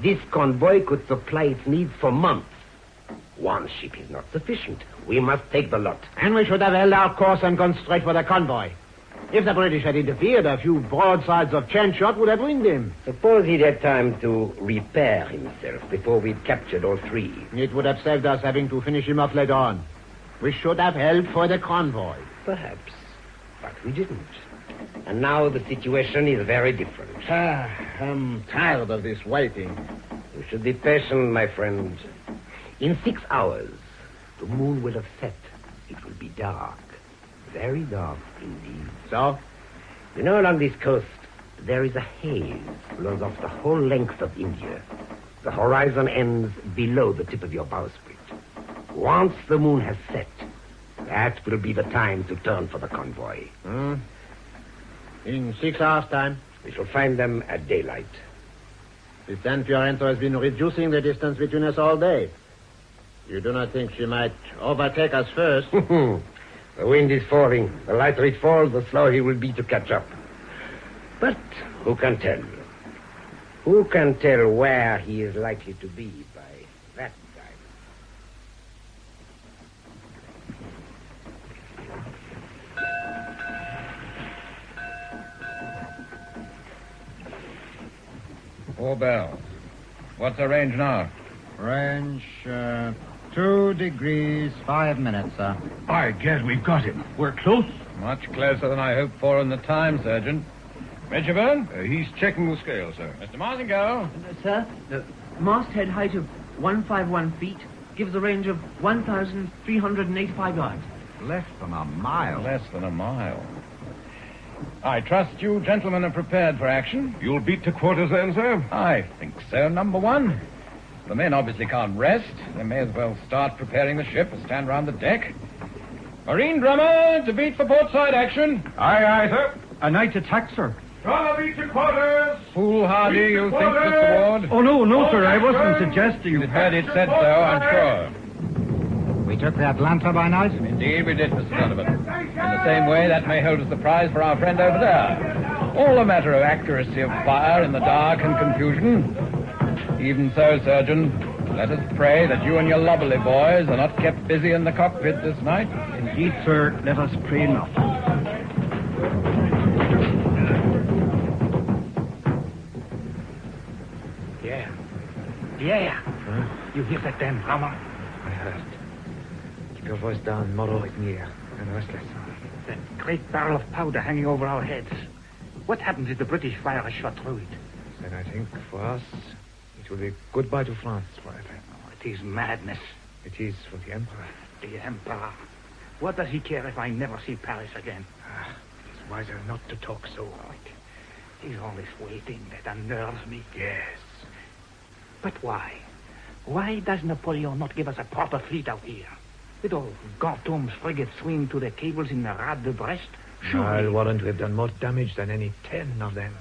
This convoy could supply its needs for months. One ship is not sufficient. We must take the lot. And we should have held our course and gone straight for the convoy. If the British had interfered, a few broadsides of chance shot would have winged him. Suppose he'd had time to repair himself before we'd captured all 3. It would have saved us having to finish him off later on. We should have held for the convoy. Perhaps. But we didn't. And now the situation is very different. I'm tired of this waiting. You should be patient, my friend. In 6 hours, the moon will have set. It will be dark. Very dark indeed. So? You know, along this coast, there is a haze blows off the whole length of India. The horizon ends below the tip of your bowsprit. Once the moon has set, that will be the time to turn for the convoy. In 6 hours' time? We shall find them at daylight. The San Fiorento has been reducing the distance between us all day. You do not think she might overtake us first? The wind is falling. The lighter it falls, the slower he will be to catch up. But who can tell? Who can tell where he is likely to be by that time? Four bells. What's the range now? Range, 2 degrees, 5 minutes, sir. I guess we've got him. We're close. Much closer than I hoped for in the time, Sergeant. Midshipman? He's checking the scale, sir. Mr. Martingale? Sir, masthead height of 151 feet gives a range of 1,385 yards. Less than a mile. Less than a mile. I trust you gentlemen are prepared for action. You'll beat to quarters then, sir? I think so, number one. The men obviously can't rest. They may as well start preparing the ship and stand round the deck. Marine drummer, to beat for portside action. Aye, aye, sir. A night's attack, sir. Drummer, beat to quarters. Foolhardy, you think, Mr. Ward? Oh, no, sir. I wasn't suggesting... You've heard it said so, I'm sure. We took the Atlanta by night? Indeed we did, Mr. Donovan. In the same way, that may hold us the prize for our friend over there. All a matter of accuracy of fire in the dark and confusion. Even so, Surgeon, let us pray that you and your lovely boys are not kept busy in the cockpit this night. Indeed, sir, let us pray enough. Yeah. You hear that damn drummer? I heard. Keep your voice down. Moreau is near and restless. That great barrel of powder hanging over our heads. What happens if the British fire a shot through it? Then I think for us, it will be goodbye to France forever. Oh, it is madness. It is for the Emperor. The Emperor. What does he care if I never see Paris again? It is wiser not to talk so. He's always waiting. That unnerves me. Yes. But why? Why does Napoleon not give us a proper fleet out here? Little Gantoum's frigates swing to their cables in the Rade de Brest. I'll warrant we've done more damage than any 10 of them.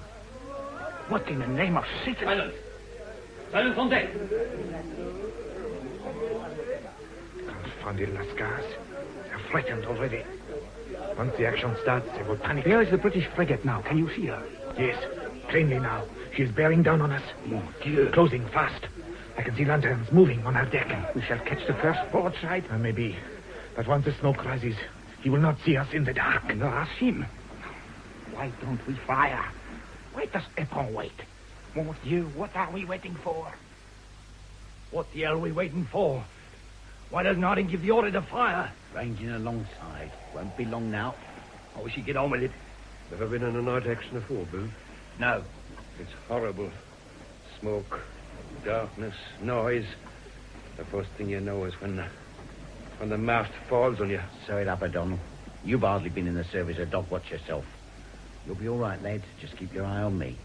What in the name of Satan? Silence! Silence on deck! Confounded Lascars. They're frightened already. Once the action starts, they will panic. There is the British frigate now. Can you see her? Yes, plainly now. She is bearing down on us. Mon Dieu. Closing fast. I can see lanterns moving on our deck. We shall catch the first broadside. Maybe. But once the smoke rises, he will not see us in the dark. Nor us him. Why don't we fire? Why does Epron wait? Mon Dieu, what are we waiting for? What the hell are we waiting for? Why doesn't Harding give the order to fire? Ranging alongside. Won't be long now. Oh, we should get on with it. Never been in a night action before, Bill? No. It's horrible. Smoke, darkness, noise. The first thing you know is when the mast falls on you. Sew it up, O'Donnell. You've hardly been in the service of dog watch yourself. You'll be all right, lad. Just keep your eye on me.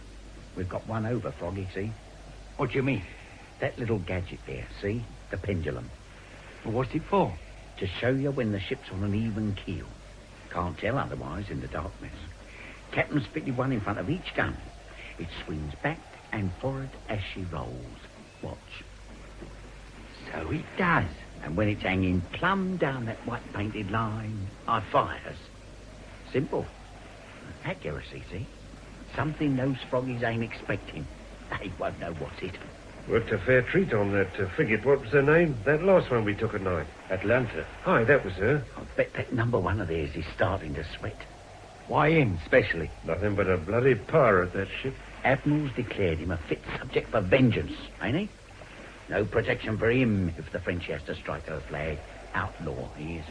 We've got one over, Froggy, see? What do you mean? That little gadget there, see? The pendulum. Well, what's it for? To show you when the ship's on an even keel. Can't tell otherwise in the darkness. Captain's fitted one in front of each gun. It swings back and forward as she rolls. Watch. So it does. And when it's hanging plumb down that white painted line, I fires. Simple. Accuracy, see? Something those froggies ain't expecting. They won't know what's it. Worked a fair treat on that frigate. What was her name? That last one we took at night. Atlanta. Aye, that was her. I bet that number one of theirs is starting to sweat. Why him, specially? Nothing but a bloody pirate, that ship. Admiral's declared him a fit subject for vengeance, ain't he? No protection for him if the French has to strike her flag. Outlaw, he is.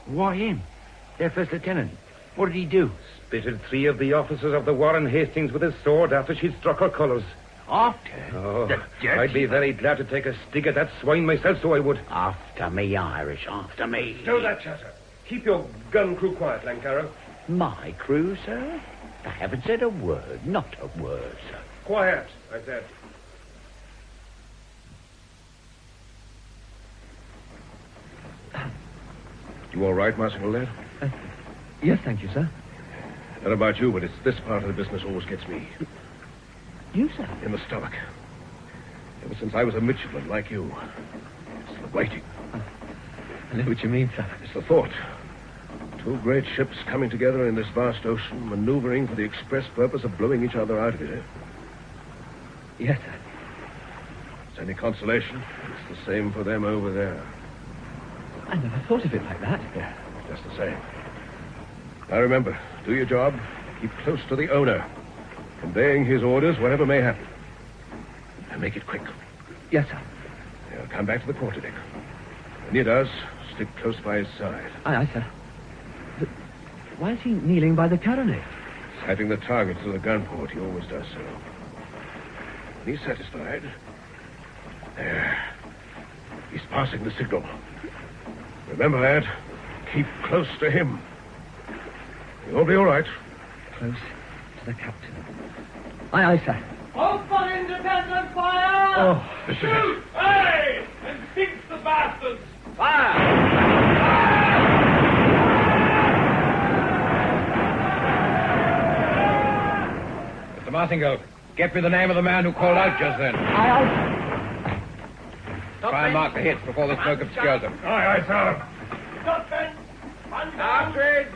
Why him? Their first lieutenant. What did he do? Spitted 3 of the officers of the Warren Hastings with his sword after she'd struck her colours. After? Oh, The dirty I'd be very glad to take a stick at that swine myself, so I would. After me, Irish, after me. Stow that chatter. Keep your gun crew quiet, Lancaro. My crew, sir? I haven't said a word, not a word, sir. Quiet, I said. You all right, Marshal, lad? Yes, thank you, sir. Not about you, but it's this part of the business always gets me. You, sir? In the stomach. Ever since I was a midshipman like you. It's the waiting. I know what you mean, sir. It's the thought. 2 great ships coming together in this vast ocean, maneuvering for the express purpose of blowing each other out of it, eh? Yes, sir. It's any consolation. It's the same for them over there. I never thought of it like that. Yeah, just the same. Now remember, do your job. Keep close to the owner. Conveying his orders, whatever may happen. And make it quick. Yes, sir. Now come back to the quarterdeck. When he does, stick close by his side. Aye, sir. But why is he kneeling by the carronade? Sighting the target through the gun port, he always does so. When he's satisfied. There. He's passing the signal. Remember, lad, keep close to him. You'll be all right. Close to the captain. Aye, sir. Open independent fire! Oh, this is Shoot! Hey! And sink the bastards! Fire! Mr. Martingale, get me the name of the man who called out just then. Try and mark the hits before the smoke obscures them. Aye, aye, sir. Partridge!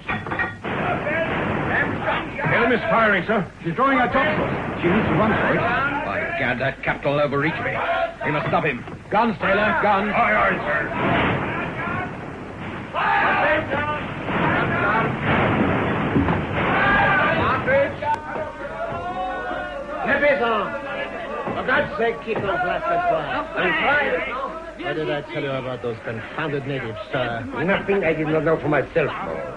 Enemy is firing, sir. She's drawing her topsails. She needs to run for it. By gad, that captain will overreach me. We must stop him. Guns, Taylor, guns. Aye, aye, sir. For God's sake, keep those lasses quiet. What did I tell you about those confounded natives, sir? Nothing I did not know for myself, Lord.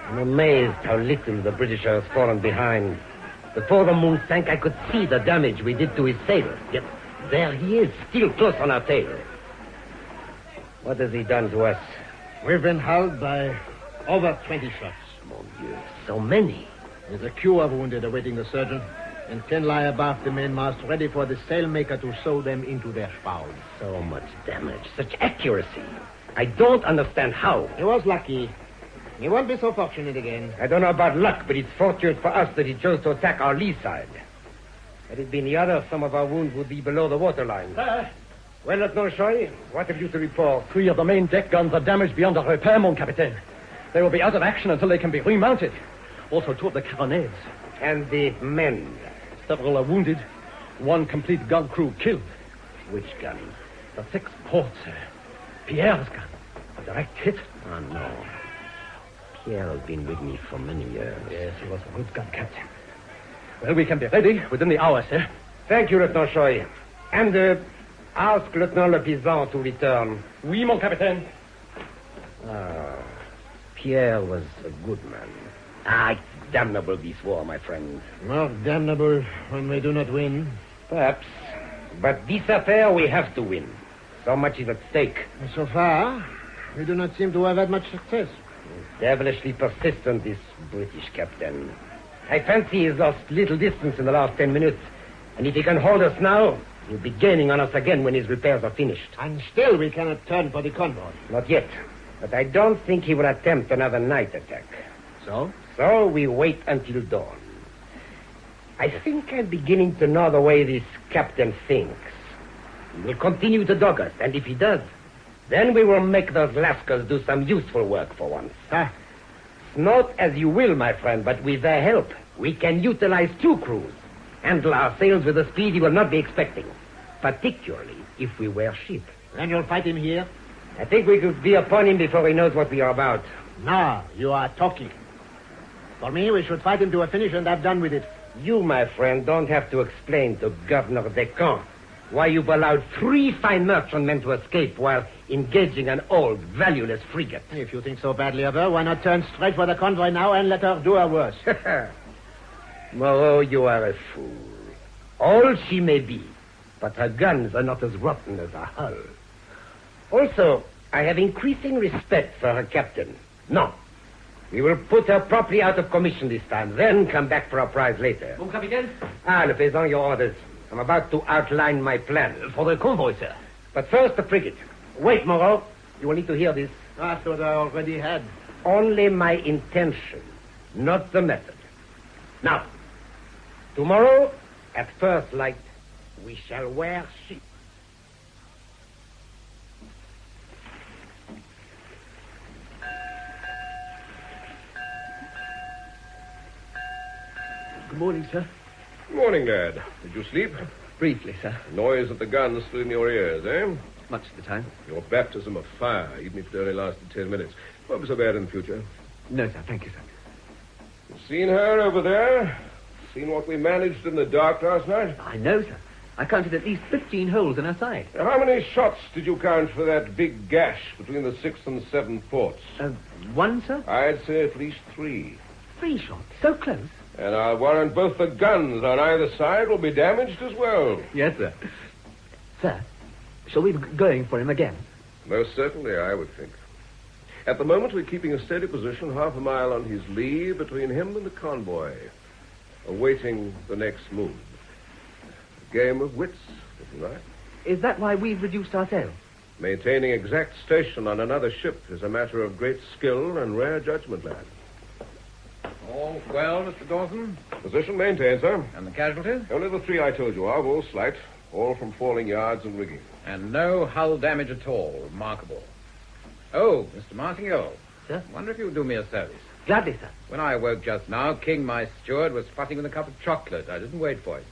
I'm amazed how little the Britisher has fallen behind. Before the moon sank, I could see the damage we did to his sailors. Yet there he is, still close on our tail. What has he done to us? We've been hulled by over 20 shots. Mon Dieu, so many. There's a queue of wounded awaiting the surgeon. and 10 lie abaft the mainmast, ready for the sailmaker to sew them into their spouts. So much damage, such accuracy. I don't understand how. He was lucky. He won't be so fortunate again. I don't know about luck, but it's fortunate for us that he chose to attack our lee side. Had it been the other, some of our wounds would be below the waterline. Well, Lieutenant Shoy, what have you to report? 3 of the main deck guns are damaged beyond a repair, mon capitaine. They will be out of action until they can be remounted. Also, 2 of the carronades. And the men? Several are wounded. 1 complete gun crew killed. Which gun? The 6 ports, sir. Pierre's gun. A direct hit. Oh, no. Pierre has been with me for many years. Yes, he was a good gun captain. Well, we can be ready within the hour, sir. Thank you, Lieutenant Shoy. And, ask Lieutenant Le Pisan to return. Oui, mon capitaine. Pierre was a good man. It's damnable, this war, my friend. More damnable when we do not win. Perhaps. But this affair we have to win. So much is at stake. So far, we do not seem to have had much success. Devilishly persistent, this British captain. I fancy he's lost little distance in the last 10 minutes. And if he can hold us now, he'll be gaining on us again when his repairs are finished. And still we cannot turn for the convoy. Not yet. But I don't think he will attempt another night attack. So? So we wait until dawn. I think I'm beginning to know the way this captain thinks. He will continue to dog us, and if he does, then we will make those Lascars do some useful work for once. Not as you will, my friend, but with their help, we can utilize 2 crews, handle our sails with a speed he will not be expecting, particularly if we wear sheep. Then you'll fight him here? I think we could be upon him before he knows what we are about. Now, you are talking. For me, we should fight him to a finish and have done with it. You, my friend, don't have to explain to Governor Descamps why you've allowed 3 fine merchantmen to escape while engaging an old, valueless frigate. If you think so badly of her, why not turn straight for the convoy now and let her do her worst? Moreau, you are a fool. All she may be, but her guns are not as rotten as her hull. Also, I have increasing respect for her captain. No. We will put her properly out of commission this time, then come back for our prize later. Mon capitaine? Le Paysan, your orders. I'm about to outline my plan. For the convoy, sir. But first, the frigate. Wait, Moreau. You will need to hear this. I thought I already had. Only my intention, not the method. Now, tomorrow, at first light, we shall wear sheep. Good morning, sir. Good morning, lad. Did you sleep? Briefly, sir. Noise of the guns still in your ears, eh? Much of the time. Your baptism of fire, even if it only lasted 10 minutes. Won't be so bad in the future. No, sir. Thank you, sir. You seen her over there? Seen what we managed in the dark last night? I know, sir. I counted at least 15 holes in her side. How many shots did you count for that big gash between the 6th and 7th ports? 1, sir? I'd say at least 3. 3 shots? So close? And I'll warrant both the guns on either side will be damaged as well. Yes, sir. Sir, shall we be going for him again? Most certainly, I would think. At the moment, we're keeping a steady position half a mile on his lee between him and the convoy, awaiting the next move. A game of wits, isn't it? Is that why we've reduced our sail? Maintaining exact station on another ship is a matter of great skill and rare judgment, lad. All well, Mr. Dawson? Position maintained, sir. And the casualties? Only the 3 I told you of, all slight, all from falling yards and rigging. And no hull damage at all. Remarkable. Oh, Mr. Martingale. Sir? Wonder if you'll do me a service. Gladly, sir. When I woke just now, King, my steward, was fussing with a cup of chocolate. I didn't wait for it.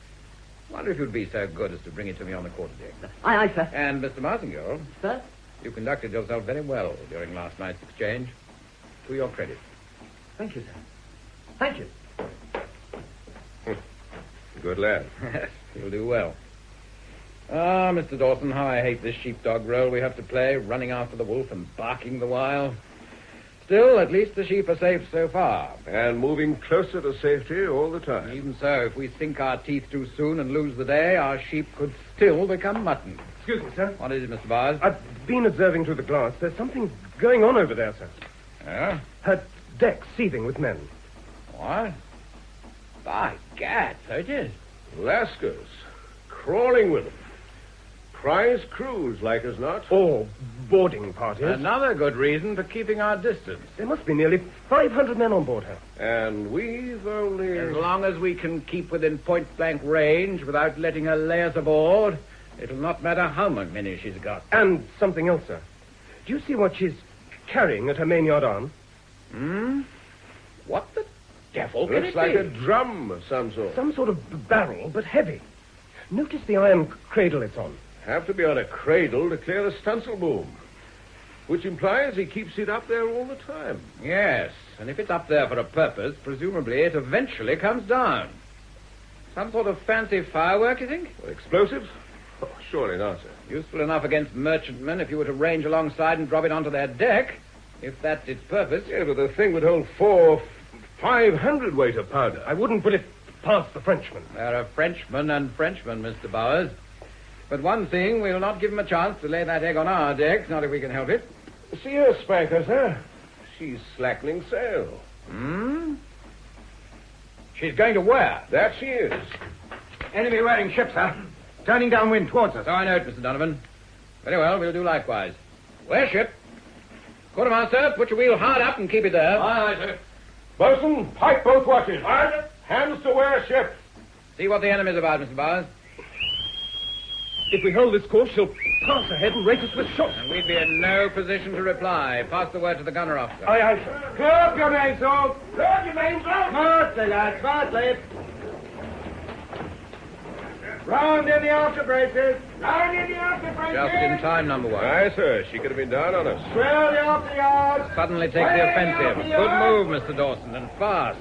Wonder if you'd be so good as to bring it to me on the quarterdeck. Aye, aye, sir. And, Mr. Martingale. Sir? You conducted yourself very well during last night's exchange. To your credit. Thank you, sir. Thank you. Good lad. Yes, you'll do well. Ah, Mr. Dawson, how I hate this sheepdog role we have to play, running after the wolf and barking the while. Still, at least the sheep are safe so far. And moving closer to safety all the time. Even so, if we sink our teeth too soon and lose the day, our sheep could still become mutton. Excuse me, sir. What is it, Mr. Bars? I've been observing through the glass. There's something going on over there, sir. Yeah? Her deck seething with men. What? By gad, so it is. Lascars. Crawling with them. Prize crews, like as not. Or boarding parties. Another good reason for keeping our distance. There must be nearly 500 men on board her. And we've only... As long as we can keep within point-blank range without letting her lay us aboard, it'll not matter how many she's got. And something else, sir. Do you see what she's carrying at her mainyard arm? What the devil can Looks it like be? a drum of some sort. Some sort of barrel, but heavy. Notice the iron cradle it's on. Have to be on a cradle to clear the stunsail boom. Which implies he keeps it up there all the time. Yes, and if it's up there for a purpose, presumably it eventually comes down. Some sort of fancy firework, you think? Explosives? Oh, surely not, sir. Useful enough against merchantmen if you were to range alongside and drop it onto their deck, if that's its purpose. Yeah, but the thing would hold 500 weight of powder. I wouldn't put it past the Frenchman. There are Frenchmen and Frenchmen, Mr. Bowers. But one thing, we'll not give him a chance to lay that egg on our decks, not if we can help it. See her, Spanker, sir. She's slackening sail. She's going to where? That she is. Enemy wearing ship, sir. Turning downwind towards us. So I know it, Mr. Donovan. Very well, we'll do likewise. Where ship? Quartermaster, put your wheel hard up and keep it there. Aye, sir. Bosun, pipe both watches. Aye. Hands to wear ship. See what the enemy's about, Mr. Bowers. If we hold this course, she'll pass ahead and rake us with shots. And we'd be in no position to reply. Pass the word to the gunner officer. Aye, aye, sir. Clear up your mainsail. Clear up your mainsail. Smartly, lads, smartly. Round in the after braces. Round in the after braces. Just in time, number one. Aye, sir. She could have been down on us. Swell the after yards. Suddenly take the offensive. Good move, Mr. Dawson, and fast.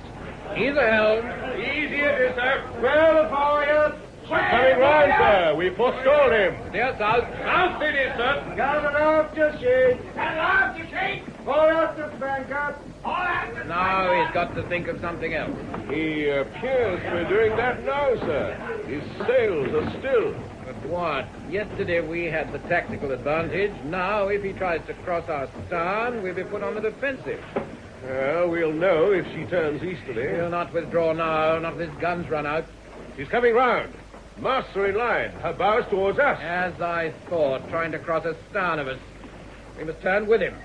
Ease the helm. Easy it is, sir. Swell the foreyard. Coming round, sir. We forestalled him. Steer south. South it is, sir. Got it off your sheet. Stand off your sheet. All up the spanker. All after. Now he's got to think of something else. He appears to be doing that now, sir. His sails are still. But what? Yesterday we had the tactical advantage. Now, if he tries to cross our stern, we'll be put on the defensive. Well, we'll know if she turns easterly. We'll not withdraw now, not if his guns run out. She's coming round. Masts are in line. Her bows towards us. As I thought, trying to cross astern of us. We must turn with him.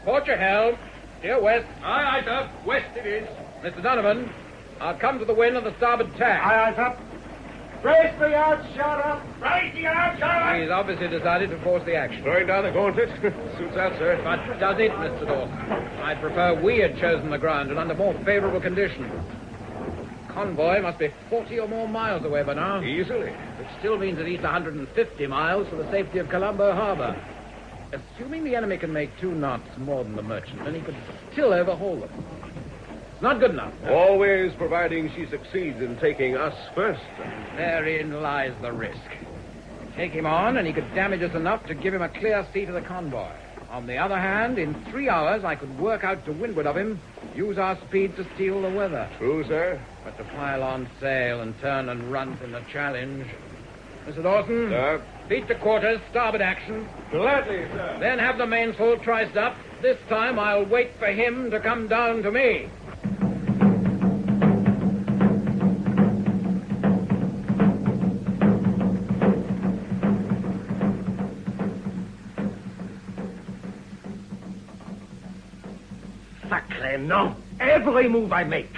Port your helm. Steer west. Aye, aye, sir. West it is. Mr. Donovan, I'll come to the wind on the starboard tack. Aye, aye, sir. Brace the yards, shut up. Brace the yards, sir. He's obviously decided to force the action. Throwing down the gauntlet. Suits that, sir. But does it, Mr. Dawson? I'd prefer we had chosen the ground and under more favorable conditions. Convoy must be 40 or more miles away by now. Easily. Which still means at least 150 miles for the safety of Colombo Harbor. Assuming the enemy can make 2 knots more than the merchantmen, he could still overhaul them. It's not good enough. Always providing she succeeds in taking us first. Therein lies the risk. Take him on, and he could damage us enough to give him a clear seat of the convoy. On the other hand, in 3 hours, I could work out to windward of him, use our speed to steal the weather. True, sir. But to pile on sail and turn and run from the challenge... Mr. Dawson? Sir? Beat to quarters, starboard action. Gladly, sir. Then have the mainsail triced up. This time I'll wait for him to come down to me. Sacre nom. Every move I make.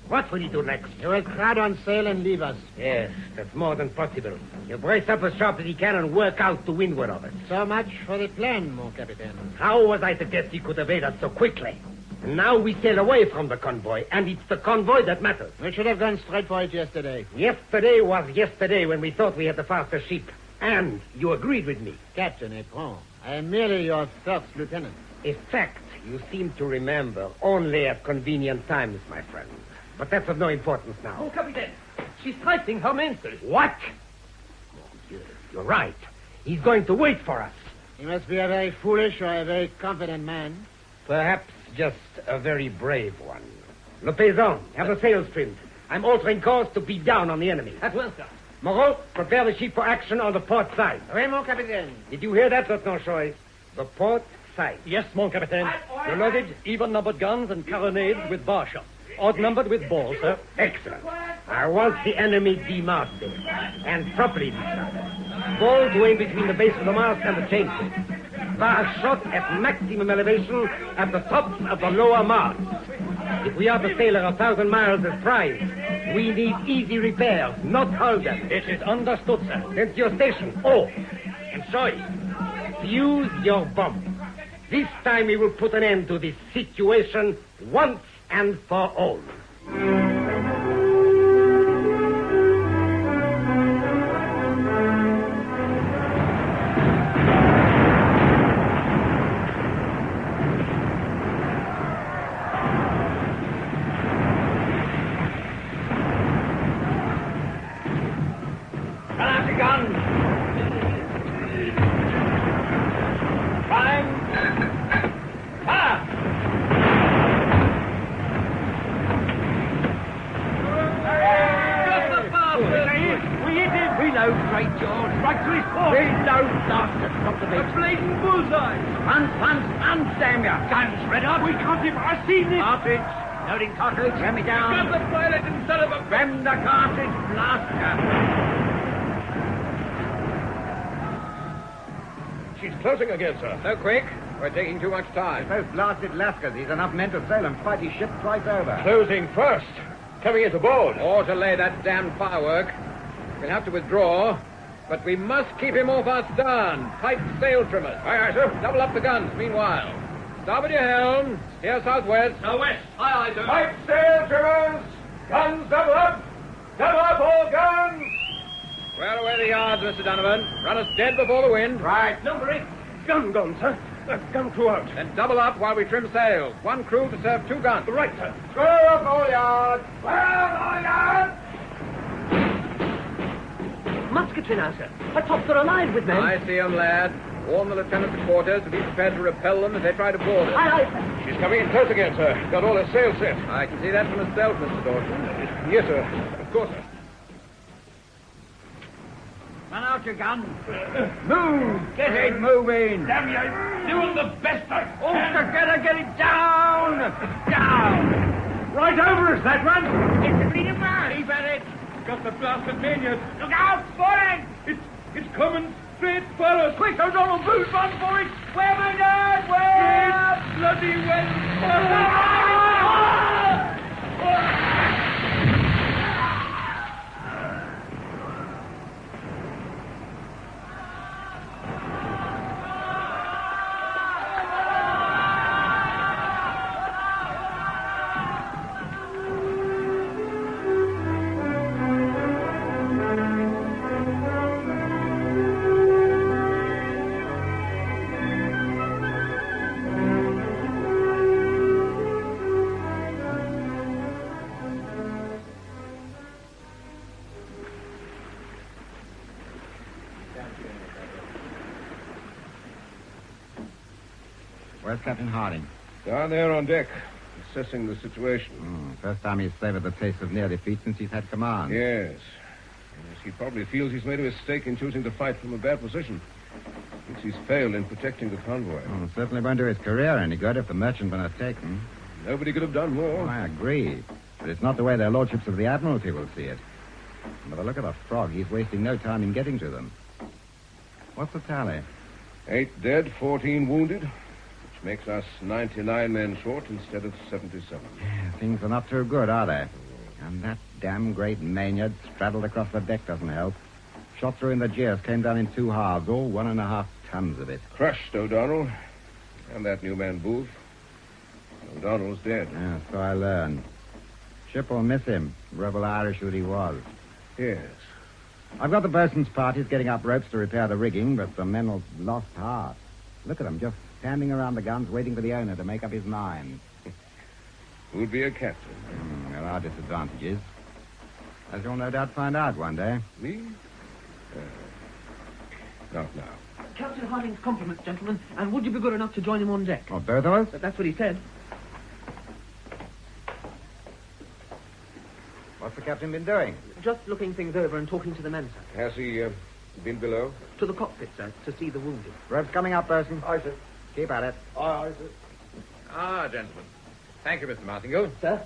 What will you do next? You will crowd on sail and leave us. Yes, that's more than possible. You brace up as sharp as you can and work out to windward of it. So much for the plan, mon capitaine. How was I to guess he could evade us so quickly? And now we sail away from the convoy, and it's the convoy that matters. We should have gone straight for it yesterday. Yesterday was yesterday when we thought we had the faster ship. And you agreed with me. Captain Epron, I am merely your first lieutenant. A fact you seem to remember only at convenient times, my friend. But that's of no importance now. Oh, Captain, she's tightening her mainsail. What? Oh, you're right. He's going to wait for us. He must be a very foolish or a very confident man. Perhaps just a very brave one. Le Paysan, have the sails trimmed. I'm altering course to beat down on the enemy. At once, sir. Moreau, prepare the ship for action on the port side. Oui, mon capitaine. Did you hear that, Lieutenant Choy? The port side. Yes, mon capitaine. You're loaded, even-numbered guns and carronades with bar shots. Odd-numbered with balls, sir. Excellent. I want the enemy demasted and properly demasted. Ball to aim between the base of the mast and the chainsail. Fire shot at maximum elevation at the tops of the lower mast. If we are to sail 1,000 miles as prize, we need easy repairs, not hull damage. It is understood, sir. Then to your station. Oh, and sorry. Fuse your bomb. This time we will put an end to this situation once and for all. Loading cartridge. Ram me down. Got the pilot and son of a... Ram the cartridge blaster. She's closing again, sir. So quick. We're taking too much time. Those blasted lascars, he's enough men to sail and fight his ship twice over. Closing first. Coming into board. Or to lay that damned firework. We'll have to withdraw, but we must keep him off our stern. Pipe sail trimmers. Aye, aye, sir. Double up the guns meanwhile. Starboard your helm. Steer southwest. Southwest. Aye, aye, sir. Pipe sail trimmers. Guns double up. Double up all guns. Square away the yards, Mr. Donovan. Run us dead before the wind. Right. Number 8. Gun, sir. Gun crew out. Then double up while we trim sails. One crew to serve 2 guns. Right, sir. Square up all yards. Square up all yards. Musketry now, sir. Our tops are alive with men. I see 'em, lad. Warn the lieutenants at quarters to be prepared to repel them as they try to board us. Aye, sir. She's coming in close again, sir. Got all her sails set. I can see that for myself, Mr. Dawson. Yes, sir. Of course, sir. Run out your guns. Move! Get it moving! Damn you, I'm doing the best I can. All together, get it down! Down! Right over us, that one. It's a bleeding man! Keep at it! Got the blasted maniac. Look out, falling! It's coming straight for us. Quick, O'Donnell, move, run for it! Where, my dad? Where? It's bloody well. Where's Captain Harding? Down there on deck, assessing the situation. First time he's savored the taste of near defeat since he's had command. Yes. He probably feels he's made a mistake in choosing to fight from a bad position. Thinks he's failed in protecting the convoy. Certainly won't do his career any good if the merchantmen are taken. Nobody could have done more. I agree. But it's not the way their lordships of the Admiralty will see it. By the look of the frog, he's wasting no time in getting to them. What's the tally? 8 dead, 14 wounded, which makes us 99 men short instead of 77. Things are not too good, are they? And that damn great Maynard straddled across the deck doesn't help. Shot through in the gears, came down in 2 halves, all 1.5 tons of it. Crushed, O'Donnell. And that new man, Booth. O'Donnell's dead. Yeah, so I learned. Ship will miss him, rebel Irish that he was. Yes. I've got the boatswain's parties getting up ropes to repair the rigging, but the men have lost heart. Look at them, just standing around the guns waiting for the owner to make up his mind. Who'd be a captain? There are disadvantages. As you'll no doubt find out one day. Me? Not now. Captain Harding's compliments, gentlemen, and would you be good enough to join him on deck? Oh, both of us? That's what he said. What's the captain been doing? Just looking things over and talking to the men, sir. Has he been below? To the cockpit, sir, to see the wounded. Ropes coming up, bosun. Aye, sir. Keep at it. Aye, sir. Ah, gentlemen. Thank you, Mr. Martingale. Sir?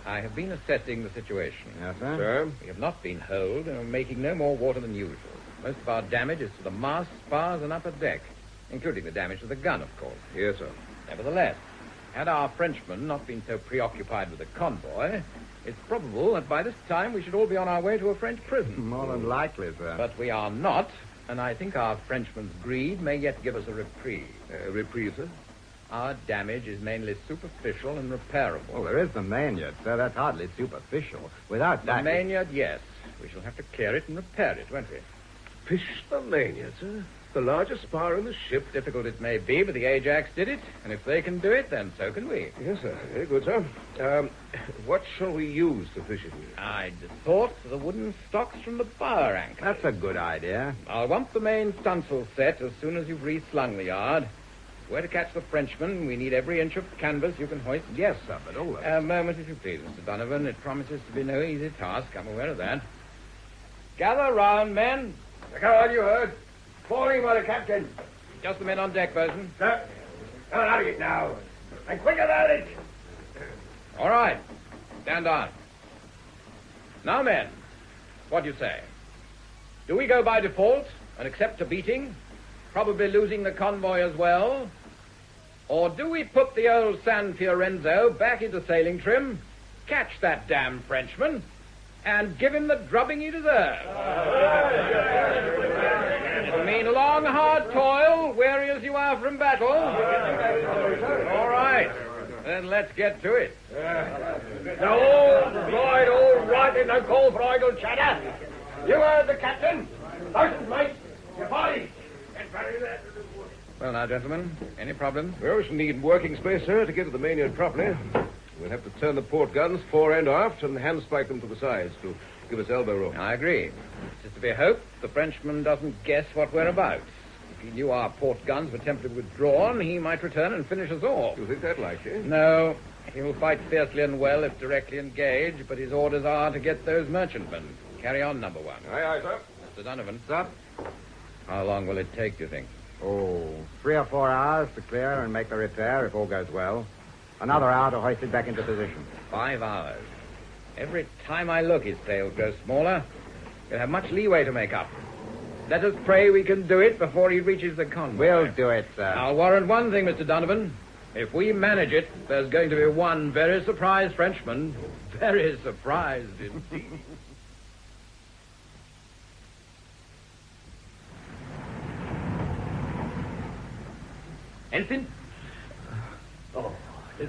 I have been assessing the situation. Yes, sir? Sir? We have not been holed and are making no more water than usual. Most of our damage is to the mast, spars, and upper deck, including the damage to the gun, of course. Yes, sir. Nevertheless, had our Frenchmen not been so preoccupied with the convoy, it's probable that by this time we should all be on our way to a French prison. More than likely, sir. But we are not, and I think our Frenchmen's greed may yet give us a reprieve. Reprieve, sir? Our damage is mainly superficial and repairable. Oh, there is the mainyard, sir. That's hardly superficial. Without The that... mainyard, yes. We shall have to clear it and repair it, won't we? Fish the mainyard, sir? The largest spar in the ship. Difficult it may be, but the Ajax did it, and if they can do it, then so can we. Yes, sir. Very good, sir. What shall we use to fish it with? I'd thought the wooden stocks from the bower anchor. That's a good idea. I'll want the main stunsail set as soon as you've reslung the yard. If we're to catch the Frenchman, we need every inch of canvas you can hoist. Yes, sir, but all of it. A moment, if you please, Mr. Donovan. It promises to be no easy task. I'm aware of that. Gather round, men. Come on, you heard. Falling by the captain. Just the men on deck, bosun. Sir, come on out of it now. And quick about it. All right. Stand on. Now, men, what do you say? Do we go by default and accept a beating, probably losing the convoy as well? Or do we put the old San Fiorenzo back into sailing trim, catch that damn Frenchman, and give him the drubbing he deserves? It'll mean a long, hard toil, weary as you are from battle. All right. Then let's get to it. Now, all right in the cold for idle chatter. You heard the captain. License, mate. Your body. Well, now, gentlemen, any problem? Well, we shall need working space, sir, to get to the mainyard properly. We'll have to turn the port guns fore and aft and handspike them to the sides to give us elbow room. I agree. It's to be hoped the Frenchman doesn't guess what we're about. If he knew our port guns were temporarily withdrawn, he might return and finish us off. You think that likely? No. He will fight fiercely and well if directly engaged, but his orders are to get those merchantmen. Carry on, number one. Aye, aye, sir. Mr. Donovan. Sir? How long will it take, do you think? Oh, 3 or 4 hours to clear and make the repair if all goes well. Another hour to hoist it back into position. 5 hours. Every time I look, his sails grow smaller. He'll have much leeway to make up. Let us pray we can do it before he reaches the convoy. We'll do it, sir. I'll warrant one thing, Mr. Donovan. If we manage it, there's going to be one very surprised Frenchman. Very surprised indeed. Ensign? Oh,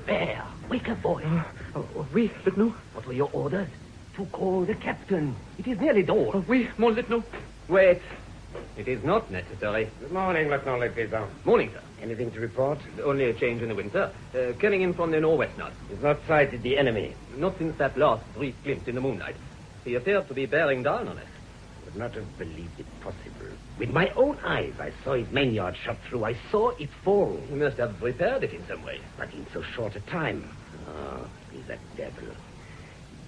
there. Wake up, boy. Oui, lieutenant. What were your orders? To call the captain. It is nearly dawn. Oui, mon lieutenant. Wait. It is not necessary. Good morning, Lieutenant Lepizan. Morning, sir. Anything to report? Only a change in the wind, sir. Coming in from the northwest now. You've not sighted the enemy. Not since that last brief glimpse in the moonlight. He appeared to be bearing down on us. Would not have believed it possible. With my own eyes, I saw his mainyard shot through. I saw it fall. He must have repaired it in some way. But in so short a time. Oh, he's a devil.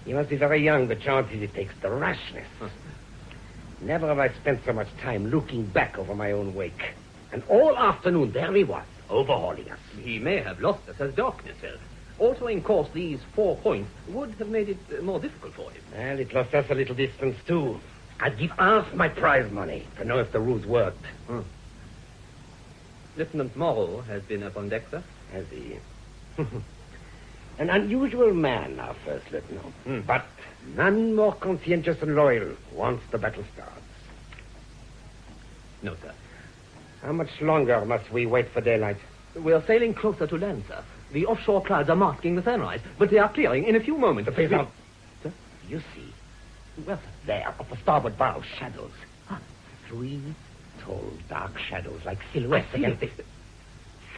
He must be very young. The chances it takes the rashness. Never have I spent so much time looking back over my own wake. And all afternoon, there he was, overhauling us. He may have lost us as darkness fell. Altering course these 4 points would have made it more difficult for him. Well, it lost us a little distance, too. I'd give half my prize money to know if the ruse worked. Lieutenant Morrow has been up on deck, sir. Has he? An unusual man, our first lieutenant. But none more conscientious and loyal once the battle starts. No, sir. How much longer must we wait for daylight? We're sailing closer to land, sir. The offshore clouds are masking the sunrise, but they are clearing in a few moments. The Sir? You see? Well, sir. There, up the starboard bow, shadows. 3 tall, dark shadows like silhouettes against the...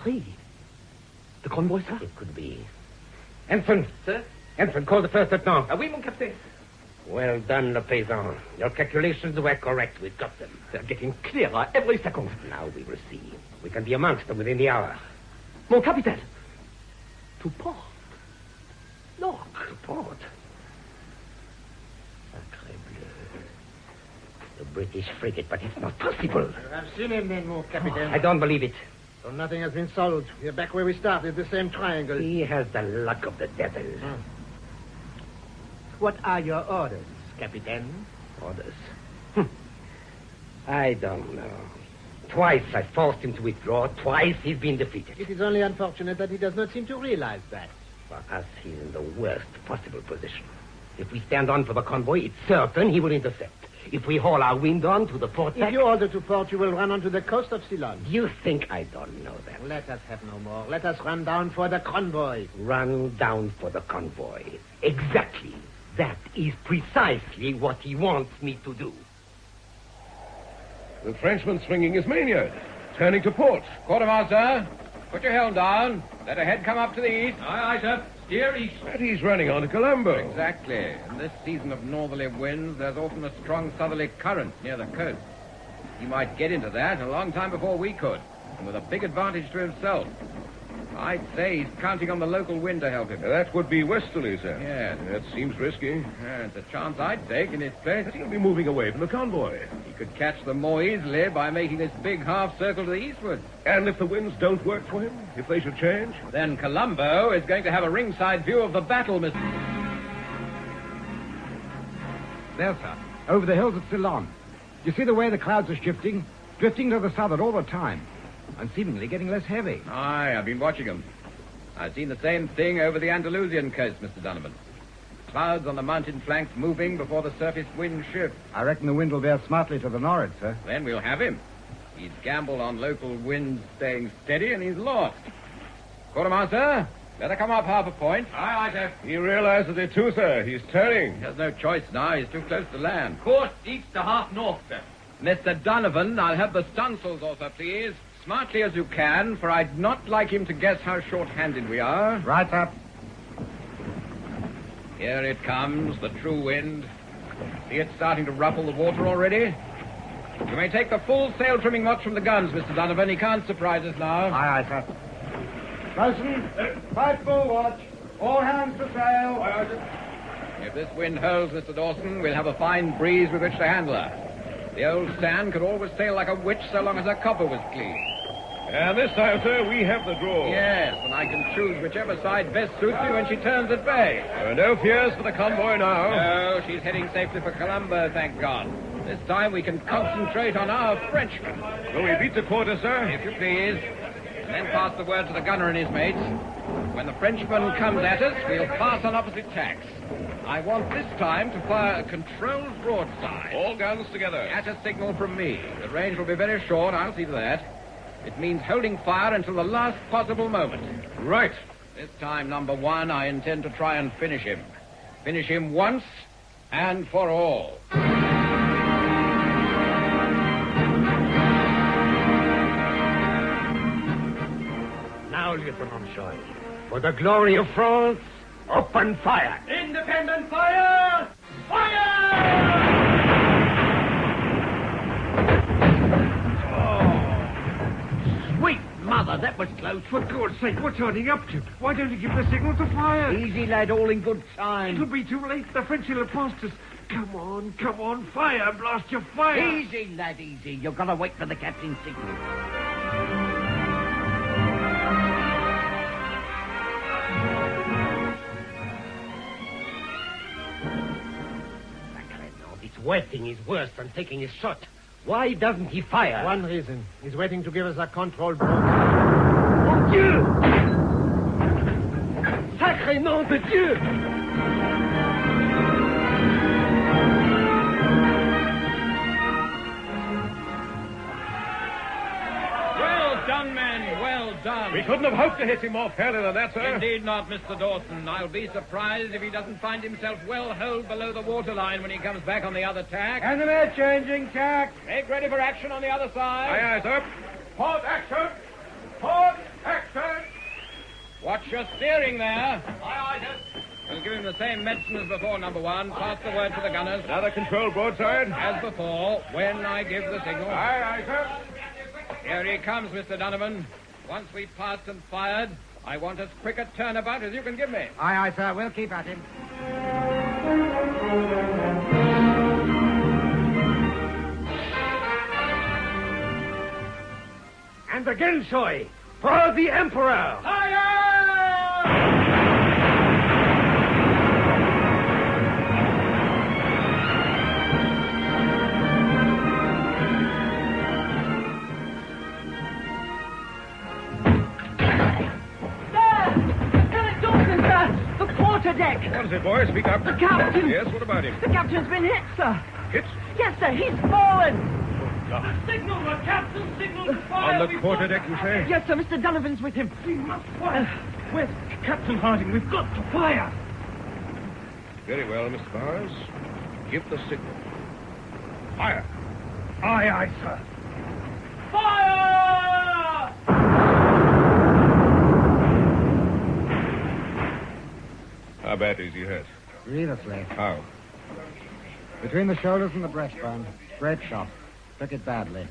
3? The convoy, sir? It could be. Ensign! Sir? Ensign, call the first lieutenant. Oui, mon captain. Well done, Le Paysan. Your calculations were correct. We've got them. They're getting clearer every second. Now we will see. We can be amongst them within the hour. Mon capitaine! To port. Look. To port. Sacre bleu. The British frigate, but it's not possible. I've seen him then, mon capitaine. I don't believe it. So nothing has been solved. We're back where we started, the same triangle. He has the luck of the devil. What are your orders, Captain? Orders? I don't know. Twice I forced him to withdraw. Twice he's been defeated. It is only unfortunate that he does not seem to realize that. For us, he's in the worst possible position. If we stand on for the convoy, it's certain he will intercept. If we haul our wind on to the port tack... If you order to port, you will run onto the coast of Ceylon. You think I don't know that? Let us have no more. Let us run down for the convoy. Run down for the convoy. Exactly. That is precisely what he wants me to do. The Frenchman swinging his mainyard, turning to port. Quartermaster, put your helm down. Let her head come up to the east. Aye, sir. Steer east. But he's running on to Colombo. Exactly. In this season of northerly winds, there's often a strong southerly current near the coast. He might get into that a long time before we could, and with a big advantage to himself. I'd say he's counting on the local wind to help him. That would be westerly, sir. Yes. That seems risky. It's a chance I'd take in his place. But he'll be moving away from the convoy. He could catch them more easily by making this big half circle to the eastward. And if the winds don't work for him, if they should change? Then Colombo is going to have a ringside view of the battle, Mr. There, sir. Over the hills of Ceylon. You see the way the clouds are shifting? Drifting to the southward all the time. And seemingly getting less heavy. Aye, I've been watching them. I've seen the same thing over the Andalusian coast, Mr. Donovan. Clouds on the mountain flanks moving before the surface wind shifts. I reckon the wind will bear smartly to the nor'ard, sir. Then we'll have him. He's gambled on local winds staying steady, and he's lost. Quartermaster, better come up half a point. Aye, sir. He realizes it too, sir. He's turning. He has no choice now. He's too close to land. Course east to half north, sir. Mr. Donovan, I'll have the stunsails also, please. Smartly as you can, for I'd not like him to guess how short-handed we are. Right up. Here it comes, the true wind. See it starting to ruffle the water already? You may take the full sail trimming watch from the guns, Mr. Donovan. He can't surprise us now. Aye, aye, sir. Bosun, fight full watch. All hands to sail. Aye, sir. If this wind holds, Mr. Dawson, we'll have a fine breeze with which to handle her. The old Stan could always sail like a witch so long as her copper was clean. And this time, sir, we have the draw. Yes, and I can choose whichever side best suits me when she turns at bay. There are no fears for the convoy now. No, she's heading safely for Colombo, thank God. This time we can concentrate on our Frenchman. Will we beat the quarter, sir? If you please. And then pass the word to the gunner and his mates. When the Frenchman comes at us, we'll pass on opposite tacks. I want this time to fire a controlled broadside. All guns together. At a signal from me. The range will be very short, I'll see to that. It means holding fire until the last possible moment. Right. This time, number one, I intend to try and finish him. Finish him once and for all. Now, Lieutenant Joy, for the glory of France, open fire. Independent fire! Fire! Sweet mother, that was close. For God's sake, what's Harding up to? Why don't you give the signal to fire? Easy, lad, all in good time. It'll be too late. The French will have passed us. Come on, fire, blast your fire. Easy, lad, easy. You've got to wait for the captain's signal. This wetting is worse than taking a shot. Why doesn't he fire? One reason. He's waiting to give us a control blow. Mon Dieu! Sacré nom de Dieu! Well done, men. Well done. We couldn't have hoped to hit him more fairly than that, sir. Indeed not, Mr. Dawson. I'll be surprised if he doesn't find himself well holed below the waterline when he comes back on the other tack. And the man changing tack. Make ready for action on the other side. Aye, aye, sir. Port action! Port action! Watch your steering there. Aye, aye, sir. We'll give him the same medicine as before, number one. Pass the word to the gunners. Another control broadside. As before, when I give the signal. Aye, aye, sir. Here he comes, Mr. Donovan. Once we've passed and fired, I want as quick a turnabout as you can give me. Aye, aye, sir. We'll keep at him. And again, Soy, for the Emperor! Fire! What is it, boy? Speak up. The captain! Yes, what about him? The captain's been hit, sir. Hit? Yes, sir, he's fallen. Signal, the captain! Signal to fire! On the quarterdeck, you say? Yes, sir, Mr. Donovan's with him. We must fire. Where's Captain Harding? We've got to fire. Very well, Mr. Bowers. Give the signal. Fire. Aye, aye, sir. Fire! How badly is he hurt? Grievously. How? Between the shoulders and the breastbone. Great shot. Took it badly.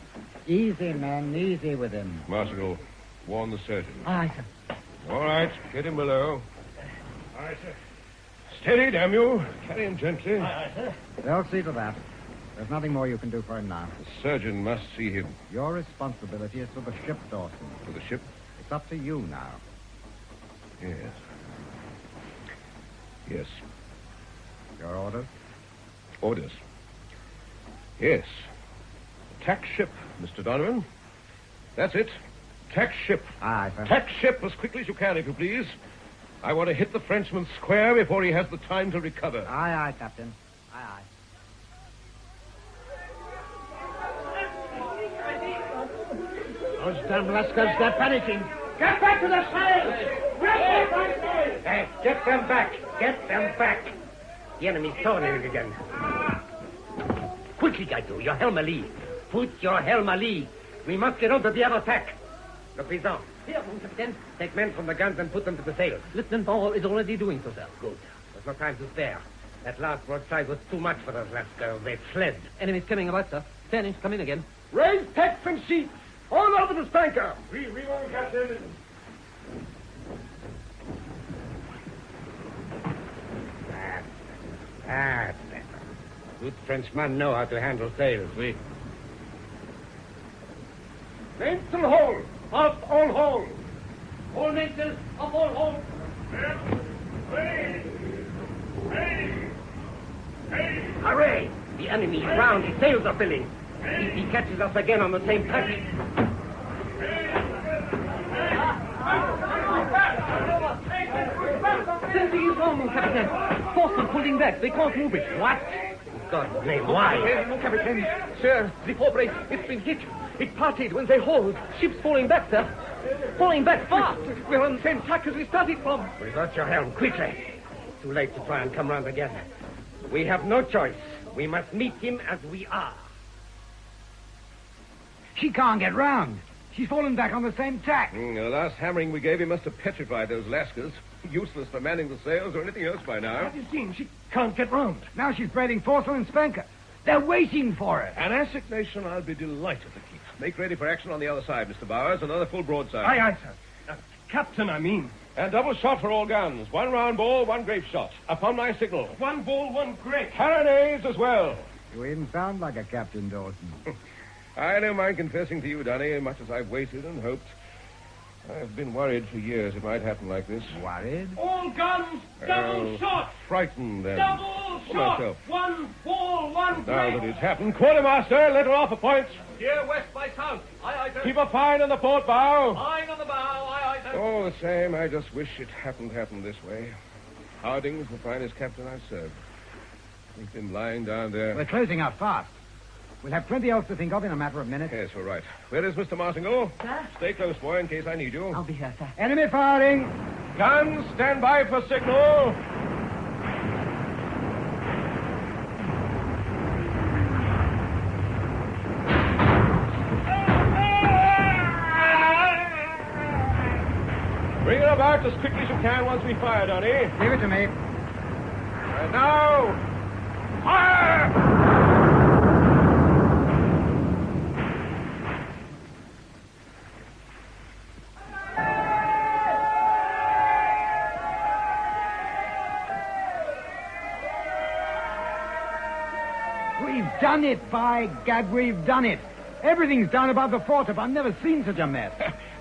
Easy, men. Easy with him. Marshal, warn the surgeon. Aye, sir. All right. Get him below. Aye, sir. Steady, damn you. Carry him gently. Aye, sir. They'll see to that. There's nothing more you can do for him now. The surgeon must see him. Your responsibility is for the ship, Dawson. For the ship? It's up to you now. Yes. Yes. Your orders? Orders. Yes. Tack ship, Mr. Donovan. That's it. Tack ship. Aye, sir. Tack ship as quickly as you can, if you please. I want to hit the Frenchman square before he has the time to recover. Aye, aye, Captain. Aye, aye. Those damn lascars, they're panicking. Get back to the sails! Hey, get them back! Get them back! The enemy's tornading again. Quickly, Gaito, your helm a lee. Put your helm a lee. We must get onto the other tack. Le Président. Here, mon capitaine. Take men from the guns and put them to the sails. Lieutenant Ball is already doing so, sir. Good. There's no time to spare. That last broadside was too much for those lascars. They fled. Enemy's coming about, sir. Spanish, come in again. Raise tacks and sheets. All over the spanker. We won't, Captain. That's better. Good Frenchmen know how to handle sails. Oui. Mainsail hole! Off all hole! All mainsail, off all hole! Hooray! The enemy is round. His sails are filling. If he catches us again on the same tack. Something is wrong, mon capitaine. Force are pulling back. They can't move it. What? God's name, why? Mon capitaine. Sir, the forebrace, it's been hit. It parted when they hauled. Ship's falling back, sir. Falling back fast. We're on the same tack as we started from. Reverse your helm, quickly. Too late to try and come round again. We have no choice. We must meet him as we are. She can't get round. She's fallen back on the same tack. The last hammering we gave him must have petrified those lascars. Useless for manning the sails or anything else by now. Have you seen? She can't get round. Now she's braiding foresail and spanker. They're waiting for her. An assignation I'll be delighted to keep. Make ready for action on the other side, Mr. Bowers. Another full broadside. Aye, aye, sir. Captain, I mean. And double shot for all guns. One round ball, one grape shot. Upon my signal. One ball, one grape. Carronades as well. You even sound like a Captain Dawson. I don't mind confessing to you, Dunny, much as I've waited and hoped. I've been worried for years it might happen like this. Worried? All guns, double shot. Frightened, then. Double shot. Myself. One ball, one grape. Now that it's happened, quartermaster, let her off a point. Here, west by south. Aye, aye, sir. Keep a fine on the port bow. Fine on the bow. Aye, aye, sir. All the same, I just wish it hadn't happened this way. Harding's the finest captain I've served. He's been lying down there. We're closing out fast. We'll have plenty else to think of in a matter of minutes. Yes, we're right. Where is Mr. Martingale? Sir? Stay close, boy, in case I need you. I'll be here, sir. Enemy firing. Guns, stand by for signal. Bring her about as quickly as you can once we fire, Donny. Leave it to me. And now, fire! We've done it, by gad, we've done it. Everything's down above the foretop. I've never seen such a mess.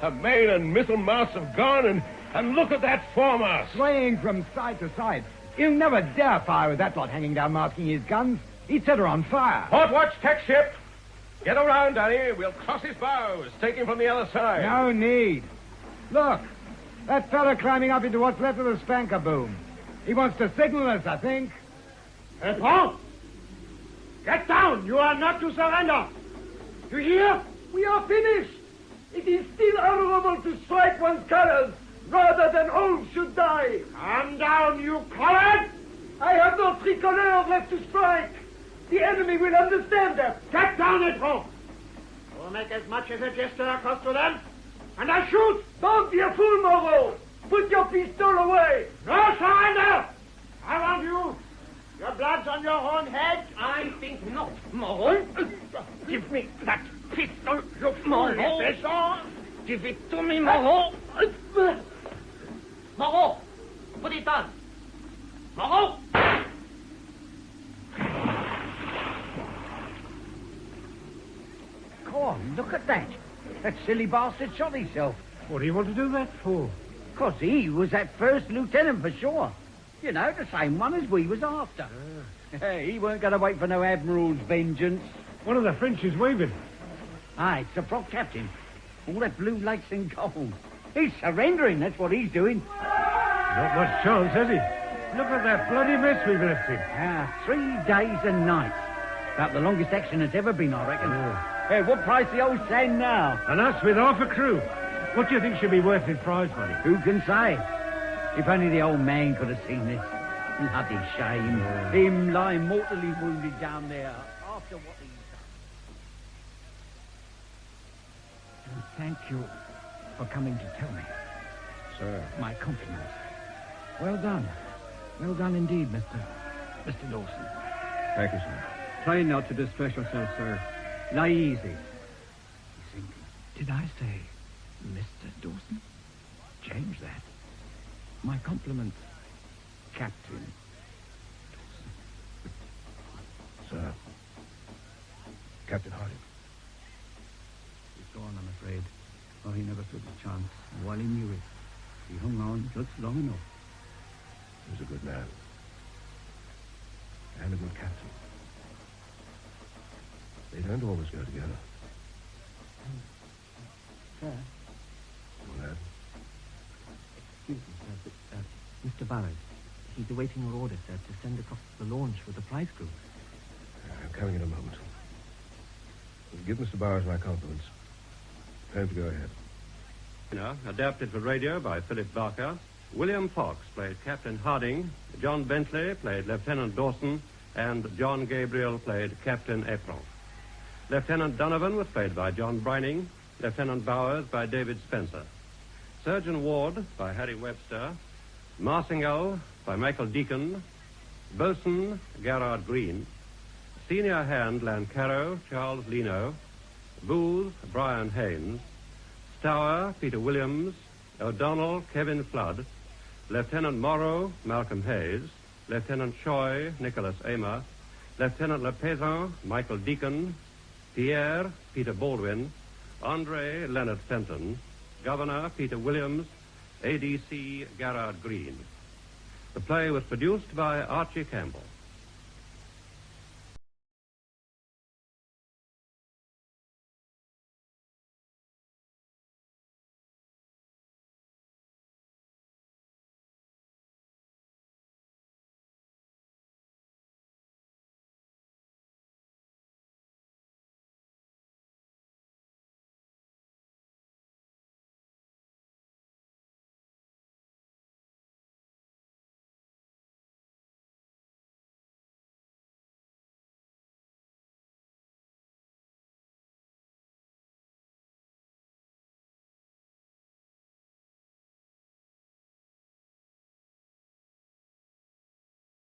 A main and missile masts have gone, and look at that foremast. Swaying from side to side. He'll never dare fire with that lot hanging down masking his guns. He'd set her on fire. Port watch, tack ship. Get around, Danny. We'll cross his bows. Take him from the other side. No need. Look, that fella climbing up into what's left of the spanker boom. He wants to signal us, I think. Edmond! Get down! You are not to surrender! You hear? We are finished! It is still honorable to strike one's colors rather than all should die. Calm down, you coward! I have no tricolor left to strike. The enemy will understand that. Get down, Edmond! We'll make as much as a gesture across to them, and I shoot! Don't be a fool, Moreau! Put your pistol away! No surrender! I want you! Your blood's on your own head! I think not, Moreau. Give me that pistol, you Moreau. Give it to me, Moreau. Moreau, put it on. Moreau! God, look at that. That silly bastard shot himself. What do you want to do that for? 'Cause he was that first lieutenant for sure. You know, the same one as we was after. He weren't going to wait for no admiral's vengeance. One of the French is waving. Ah, it's the prop captain. All that blue lace and gold. He's surrendering, that's what he's doing. Not much chance, has he? Look at that bloody mess we've left him. 3 days and nights. About the longest action that's ever been, I reckon. Hey, what price the old sand now? And us with half a crew. What do you think should be worth in prize money? Who can say? If only the old man could have seen this. Bloody shame. Him lying mortally wounded down there after what he's done. And thank you for coming to tell me. Sir. My compliments. Well done. Well done indeed, Mr. Dawson. Thank you, sir. Try not to distress yourself, sir. Lie easy. Did I say Mr. Dawson? Change that. My compliments, Captain Sir. Captain Harding. He's gone, I'm afraid. Oh, he never stood a chance. And while he knew it, he hung on just long enough. He was a good man. And a good captain. They don't always go together. Sir? Well, lad. Excuse me, sir, but Mr. Bowers, he's awaiting your order, sir, to send across the launch with the prize crew. I'm coming in a moment. Give Mr. Bowers my compliments. Time to go ahead. Adapted for radio by Philip Barker. William Fox played Captain Harding. John Bentley played Lieutenant Dawson. And John Gabriel played Captain Apron. Lieutenant Donovan was played by John Brining. Lieutenant Bowers by David Spencer. Surgeon Ward by Harry Webster. Marsingal by Michael Deacon. Bosun, Gerard Green. Senior hand, Lancaro, Charles Leno. Booth, Brian Haynes. Stour, Peter Williams. O'Donnell, Kevin Flood. Lieutenant Morrow, Malcolm Hayes. Lieutenant Choi, Nicholas Amer. Lieutenant Lepezan, Michael Deacon. Pierre, Peter Baldwin. Andre, Leonard Fenton. Governor, Peter Williams. ADC, Gerard Green. The play was produced by Archie Campbell.